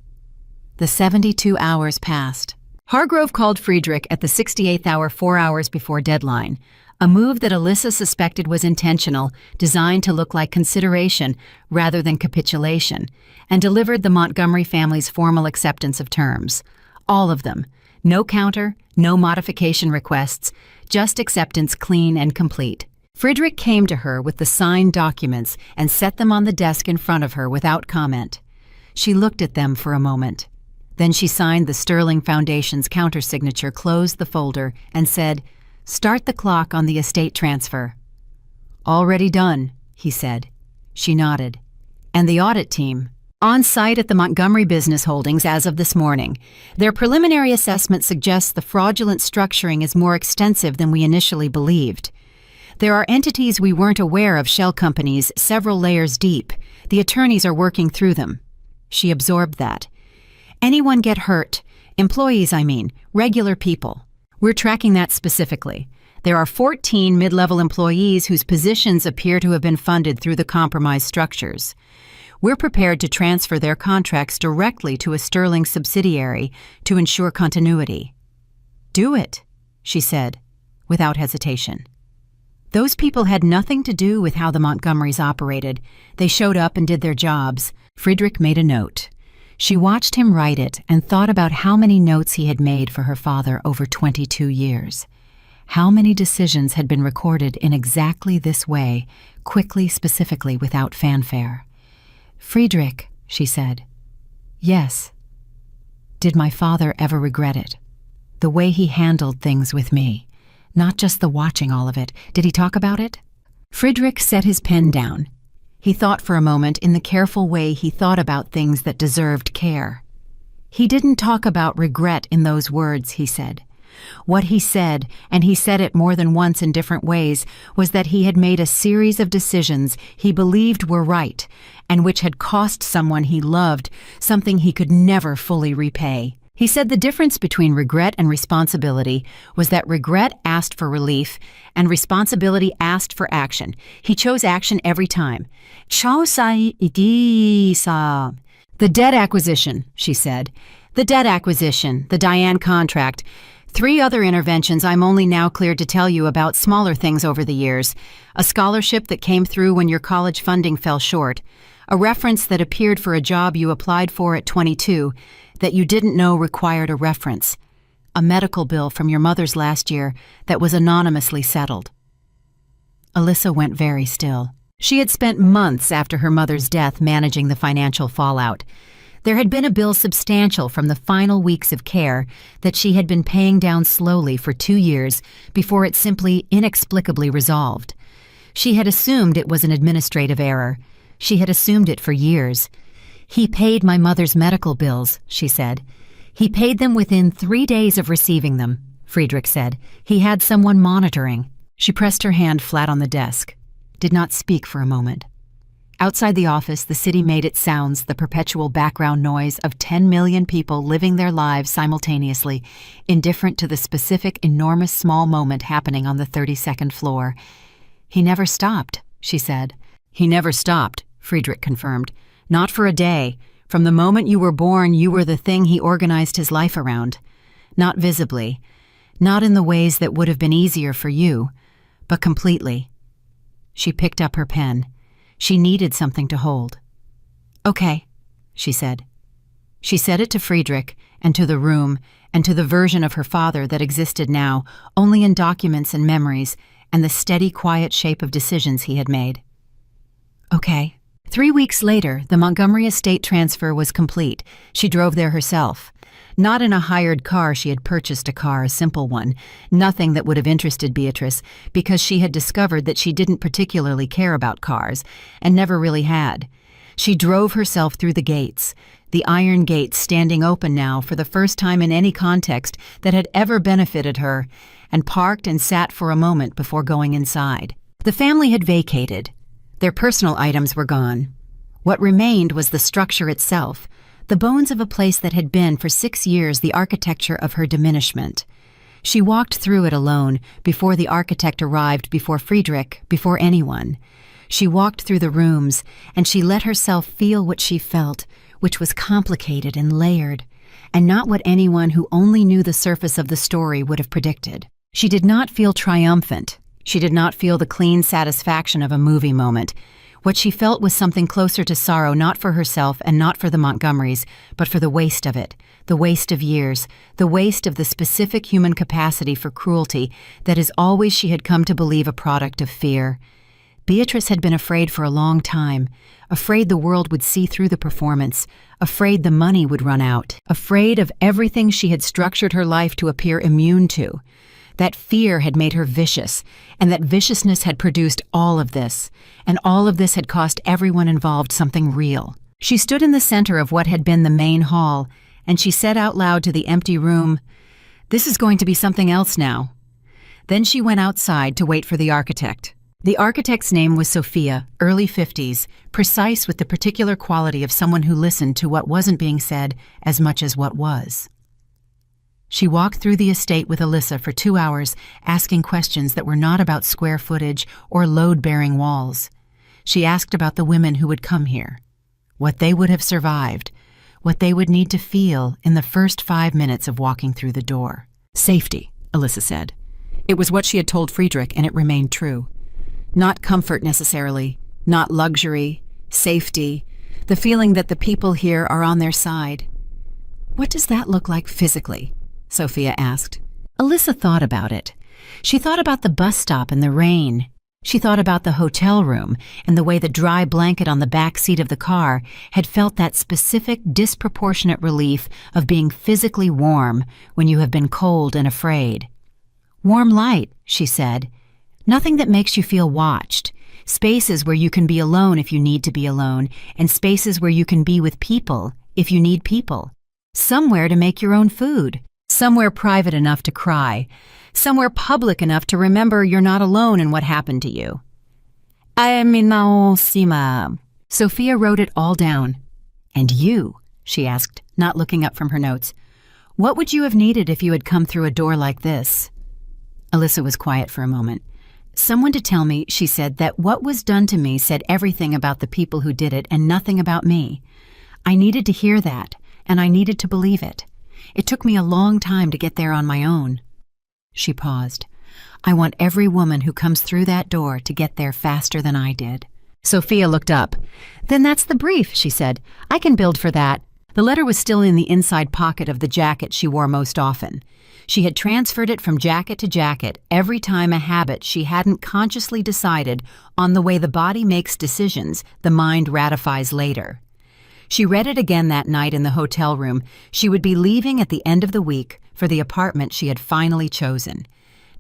The 72 hours passed. Hargrove called Friedrich at the 68th hour 4 hours before deadline, a move that Alyssa suspected was intentional, designed to look like consideration rather than capitulation, and delivered the Montgomery family's formal acceptance of terms. All of them. No counter, no modification requests, just acceptance clean and complete. Friedrich came to her with the signed documents and set them on the desk in front of her without comment. She looked at them for a moment. Then she signed the Sterling Foundation's countersignature, closed the folder, and said, "Start the clock on the estate transfer." "Already done," he said. She nodded. "And the audit team?" "On site at the Montgomery Business Holdings as of this morning. Their preliminary assessment suggests the fraudulent structuring is more extensive than we initially believed. There are entities we weren't aware of, shell companies, several layers deep. The attorneys are working through them. She absorbed that. Anyone get hurt? Employees, I mean, regular people. We're tracking that specifically. There are 14 mid-level employees whose positions appear to have been funded through the compromised structures. We're prepared to transfer their contracts directly to a Sterling subsidiary to ensure continuity. Do it, she said, without hesitation. Those people had nothing to do with how the Montgomerys operated. They showed up and did their jobs. Friedrich made a note. She watched him write it and thought about how many notes he had made for her father over 22 years. How many decisions had been recorded in exactly this way, quickly, specifically, without fanfare. Friedrich, she said. Yes. Did my father ever regret it? The way he handled things with me. Not just the watching all of it. Did he talk about it? Friedrich set his pen down. He thought for a moment in the careful way he thought about things that deserved care. He didn't talk about regret in those words, he said. What he said, and he said it more than once in different ways, was that he had made a series of decisions he believed were right, and which had cost someone he loved something he could never fully repay. He said the difference between regret and responsibility was that regret asked for relief and responsibility asked for action. He chose action every time. The debt acquisition, she said. The debt acquisition, the Diane contract. 3 other interventions I'm only now cleared to tell you about, smaller things over the years. A scholarship that came through when your college funding fell short. A reference that appeared for a job you applied for at 22 that you didn't know required a reference. A medical bill from your mother's last year that was anonymously settled. Alyssa went very still. She had spent months after her mother's death managing the financial fallout. There had been a bill substantial from the final weeks of care that she had been paying down slowly for 2 years before it simply inexplicably resolved. She had assumed it was an administrative error. She had assumed it for years. He paid my mother's medical bills, she said. He paid them within 3 days of receiving them, Friedrich said. He had someone monitoring. She pressed her hand flat on the desk, did not speak for a moment. Outside the office, the city made its sounds, the perpetual background noise of 10 million people living their lives simultaneously, indifferent to the specific, enormous small moment happening on the 32nd floor. He never stopped, she said. He never stopped, Friedrich confirmed. Not for a day. From the moment you were born, you were the thing he organized his life around. Not visibly. Not in the ways that would have been easier for you, but completely. She picked up her pen. She needed something to hold. Okay, she said. She said it to Friedrich, and to the room, and to the version of her father that existed now, only in documents and memories, and the steady, quiet shape of decisions he had made. Okay. 3 weeks later, the Montgomery estate transfer was complete. She drove there herself. Not in a hired car. She had purchased a car, a simple one, nothing that would have interested Beatrice, because she had discovered that she didn't particularly care about cars, and never really had. She drove herself through the gates, the iron gates standing open now for the first time in any context that had ever benefited her, and parked and sat for a moment before going inside. The family had vacated. Their personal items were gone. What remained was the structure itself, the bones of a place that had been for 6 years the architecture of her diminishment. She walked through it alone, before the architect arrived, before Friedrich, before anyone. She walked through the rooms, and she let herself feel what she felt, which was complicated and layered, and not what anyone who only knew the surface of the story would have predicted. She did not feel triumphant. She did not feel the clean satisfaction of a movie moment. What she felt was something closer to sorrow, not for herself and not for the Montgomerys, but for the waste of it, the waste of years, the waste of the specific human capacity for cruelty that is always, she had come to believe, a product of fear. Beatrice had been afraid for a long time, afraid the world would see through the performance, afraid the money would run out, afraid of everything she had structured her life to appear immune to. That fear had made her vicious, and that viciousness had produced all of this, and all of this had cost everyone involved something real. She stood in the center of what had been the main hall, and she said out loud to the empty room, "This is going to be something else now." Then she went outside to wait for the architect. The architect's name was Sophia, early 50s, precise with the particular quality of someone who listened to what wasn't being said as much as what was. She walked through the estate with Alyssa for 2 hours, asking questions that were not about square footage or load-bearing walls. She asked about the women who would come here, what they would have survived, what they would need to feel in the first 5 minutes of walking through the door. Safety, Alyssa said. It was what she had told Friedrich, and it remained true. Not comfort necessarily, not luxury, safety, the feeling that the people here are on their side. What does that look like physically? Sophia asked. Alyssa thought about it. She thought about the bus stop and the rain. She thought about the hotel room and the way the dry blanket on the back seat of the car had felt that specific, disproportionate relief of being physically warm when you have been cold and afraid. Warm light, she said. Nothing that makes you feel watched. Spaces where you can be alone if you need to be alone, and spaces where you can be with people if you need people. Somewhere to make your own food. Somewhere private enough to cry. Somewhere public enough to remember you're not alone in what happened to you. Sophia wrote it all down. And you, she asked, not looking up from her notes, what would you have needed if you had come through a door like this? Alyssa was quiet for a moment. Someone to tell me, she said, that what was done to me said everything about the people who did it and nothing about me. I needed to hear that, and I needed to believe it. It took me a long time to get there on my own. She paused. I want every woman who comes through that door to get there faster than I did. Sophia looked up. Then that's the brief, she said. I can build for that. The letter was still in the inside pocket of the jacket she wore most often. She had transferred it from jacket to jacket every time a habit she hadn't consciously decided on the way the body makes decisions the mind ratifies later. She read it again that night in the hotel room. She would be leaving at the end of the week for the apartment she had finally chosen.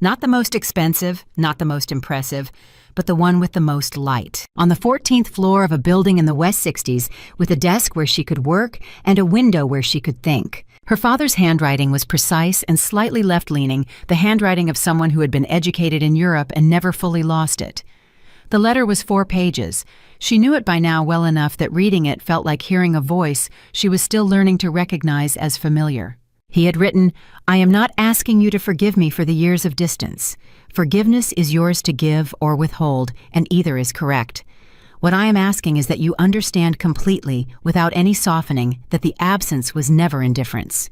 Not the most expensive, not the most impressive, but the one with the most light. On the 14th floor of a building in the West 60s, with a desk where she could work and a window where she could think. Her father's handwriting was precise and slightly left-leaning, the handwriting of someone who had been educated in Europe and never fully lost it. The letter was 4 pages. She knew it by now well enough that reading it felt like hearing a voice she was still learning to recognize as familiar. He had written, I am not asking you to forgive me for the years of distance. Forgiveness is yours to give or withhold, and either is correct. What I am asking is that you understand completely, without any softening, that the absence was never indifference.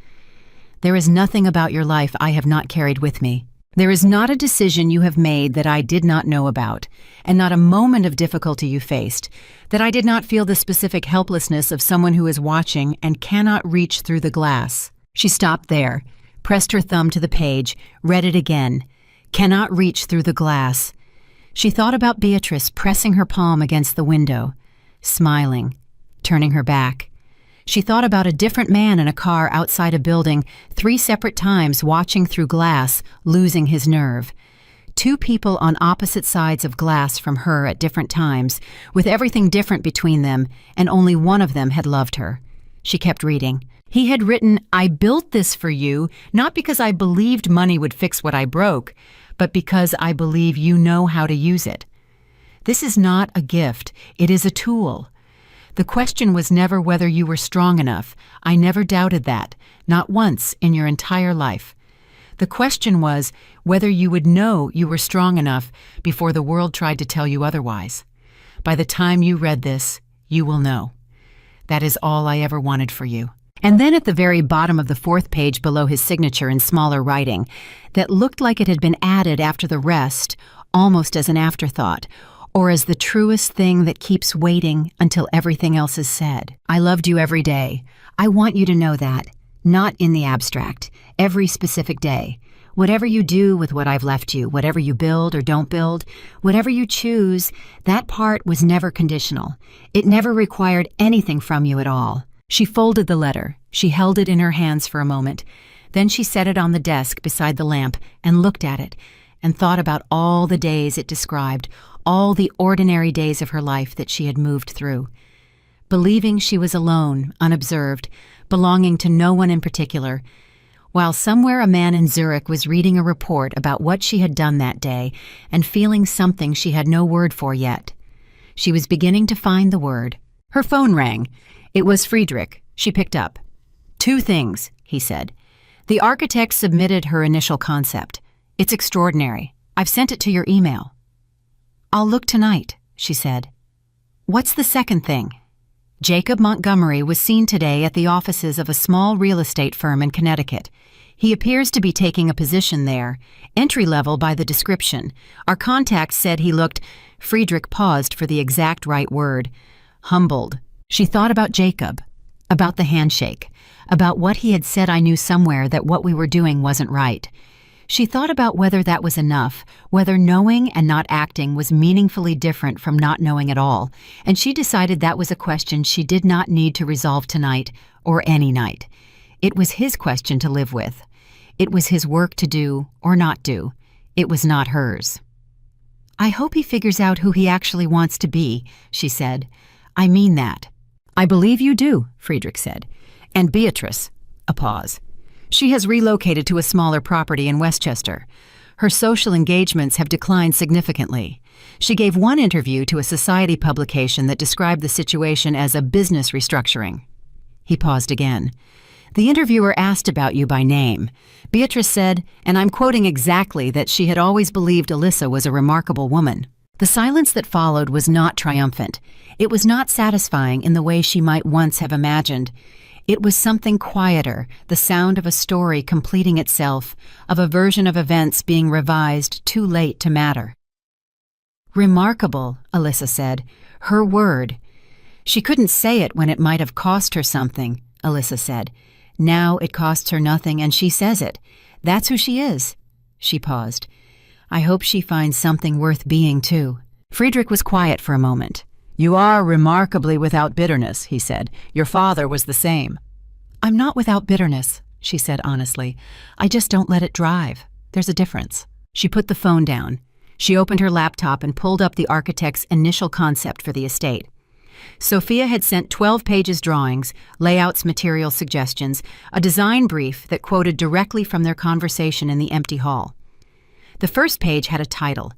There is nothing about your life I have not carried with me. There is not a decision you have made that I did not know about, and not a moment of difficulty you faced, that I did not feel the specific helplessness of someone who is watching and cannot reach through the glass. She stopped there, pressed her thumb to the page, read it again. Cannot reach through the glass. She thought about Beatrice pressing her palm against the window, smiling, turning her back. She thought about a different man in a car outside a building 3 separate times watching through glass, losing his nerve. 2 people on opposite sides of glass from her at different times, with everything different between them, and only one of them had loved her. She kept reading. He had written, I built this for you, not because I believed money would fix what I broke, but because I believe you know how to use it. This is not a gift, it is a tool. The question was never whether you were strong enough. I never doubted that, not once in your entire life. The question was whether you would know you were strong enough before the world tried to tell you otherwise. By the time you read this, you will know. That is all I ever wanted for you. And then at the very bottom of the 4th page below his signature in smaller writing, that looked like it had been added after the rest, almost as an afterthought, or as the truest thing that keeps waiting until everything else is said. I loved you every day. I want you to know that. Not in the abstract. Every specific day. Whatever you do with what I've left you, whatever you build or don't build, whatever you choose, that part was never conditional. It never required anything from you at all. She folded the letter. She held it in her hands for a moment. Then she set it on the desk beside the lamp and looked at it and thought about all the days it described, all the ordinary days of her life that she had moved through. Believing she was alone, unobserved, belonging to no one in particular, while somewhere a man in Zurich was reading a report about what she had done that day and feeling something she had no word for yet. She was beginning to find the word. Her phone rang. It was Friedrich. She picked up. "Two things," he said. "The architect submitted her initial concept. It's extraordinary. I've sent it to your email." "I'll look tonight," she said. "What's the second thing?" Jacob Montgomery was seen today at the offices of a small real estate firm in Connecticut. He appears to be taking a position there, entry-level by the description. Our contact said he looked— Friedrich paused for the exact right word. Humbled. She thought about Jacob, about the handshake, about what he had said. "I knew somewhere that what we were doing wasn't right." She thought about whether that was enough, whether knowing and not acting was meaningfully different from not knowing at all, and she decided that was a question she did not need to resolve tonight or any night. It was his question to live with. It was his work to do or not do. It was not hers. "I hope he figures out who he actually wants to be," she said. "I mean that." "I believe you do," Friedrich said. "And Beatrice," a pause. "She has relocated to a smaller property in Westchester. Her social engagements have declined significantly. She gave one interview to a society publication that described the situation as a business restructuring." He paused again. "The interviewer asked about you by name. Beatrice said, and I'm quoting exactly, that she had always believed Alyssa was a remarkable woman." The silence that followed was not triumphant. It was not satisfying in the way she might once have imagined. It was something quieter, the sound of a story completing itself, of a version of events being revised too late to matter. "Remarkable," Alyssa said. Her word. "She couldn't say it when it might have cost her something," Alyssa said. "Now it costs her nothing and she says it. That's who she is." She paused. "I hope she finds something worth being, too." Friedrich was quiet for a moment. "You are remarkably without bitterness," he said. "Your father was the same." "I'm not without bitterness," she said honestly. "I just don't let it drive. There's a difference." She put the phone down. She opened her laptop and pulled up the architect's initial concept for the estate. Sophia had sent 12 pages drawings, layouts, material suggestions, a design brief that quoted directly from their conversation in the empty hall. The first page had a title,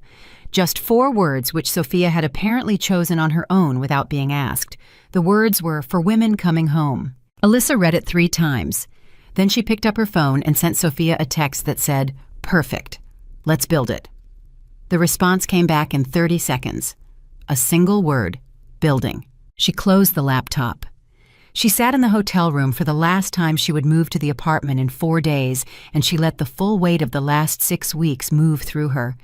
just 4 words which Sophia had apparently chosen on her own without being asked. The words were "For Women Coming Home." Alyssa read it 3 times. Then she picked up her phone and sent Sophia a text that said, "Perfect. Let's build it." The response came back in 30 seconds. A single word, building. She closed the laptop. She sat in the hotel room for the last time she would move to the apartment in 4 days, and she let the full weight of the last 6 weeks move through her.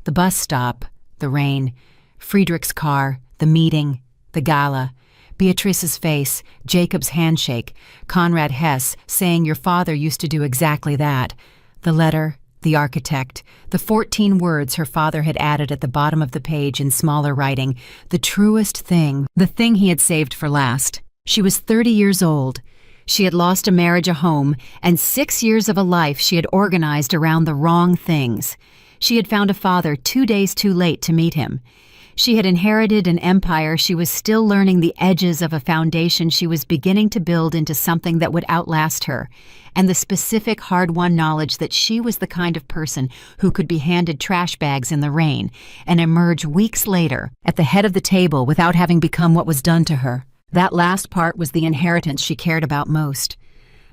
The bus stop, the rain, Friedrich's car, the meeting, the gala, Beatrice's face, Jacob's handshake, Conrad Hess saying your father used to do exactly that, the letter, the architect, the 14 words her father had added at the bottom of the page in smaller writing, the truest thing, the thing he had saved for last. She was 30 years old. She had lost a marriage, a home, and 6 years of a life she had organized around the wrong things. She had found a father 2 days too late to meet him. She had inherited an empire. She was still learning the edges of a foundation she was beginning to build into something that would outlast her, and the specific hard-won knowledge that she was the kind of person who could be handed trash bags in the rain and emerge weeks later at the head of the table without having become what was done to her. That last part was the inheritance she cared about most.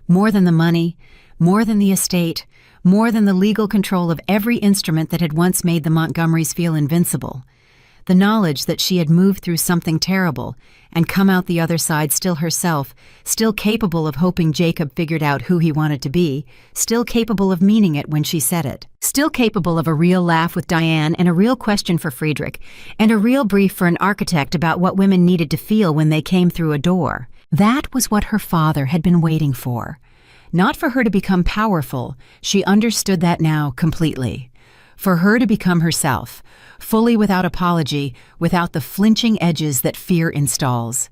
More than the money, more than the estate, more than the legal control of every instrument that had once made the Montgomerys feel invincible. The knowledge that she had moved through something terrible and come out the other side still herself, still capable of hoping Jacob figured out who he wanted to be, still capable of meaning it when she said it, still capable of a real laugh with Diane and a real question for Friedrich, and a real brief for an architect about what women needed to feel when they came through a door. That was what her father had been waiting for. Not for her to become powerful, she understood that now completely. For her to become herself, fully without apology, without the flinching edges that fear installs.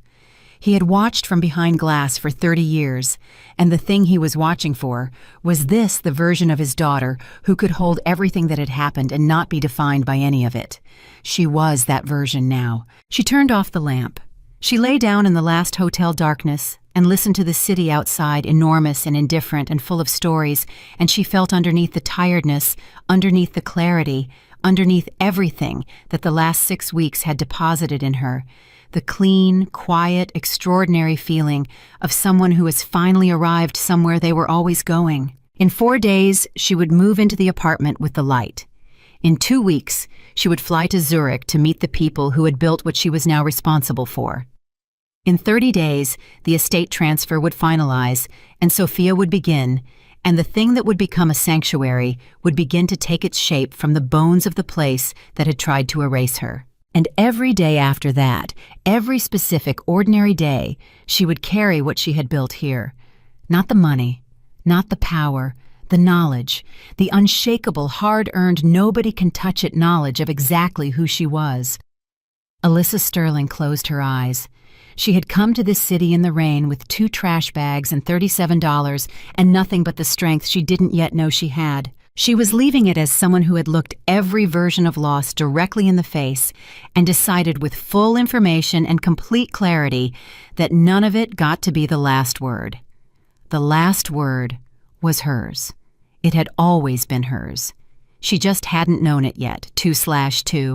He had watched from behind glass for 30 years, and the thing he was watching for was this, the version of his daughter who could hold everything that had happened and not be defined by any of it. She was that version now. She turned off the lamp. She lay down in the last hotel darkness, and listened to the city outside, enormous and indifferent and full of stories, and she felt underneath the tiredness, underneath the clarity, underneath everything that the last 6 weeks had deposited in her, the clean, quiet, extraordinary feeling of someone who has finally arrived somewhere they were always going. In 4 days, she would move into the apartment with the light. In 2 weeks, she would fly to Zurich to meet the people who had built what she was now responsible for. In 30 days, the estate transfer would finalize, and Sophia would begin, and the thing that would become a sanctuary would begin to take its shape from the bones of the place that had tried to erase her. And every day after that, every specific ordinary day, she would carry what she had built here. Not the money, not the power, the knowledge, the unshakable, hard-earned, nobody-can-touch-it knowledge of exactly who she was. Alyssa Sterling closed her eyes. She had come to this city in the rain with 2 trash bags and $37 and nothing but the strength she didn't yet know she had. She was leaving it as someone who had looked every version of loss directly in the face and decided with full information and complete clarity that none of it got to be the last word. The last word was hers. It had always been hers. She just hadn't known it yet. 2/2.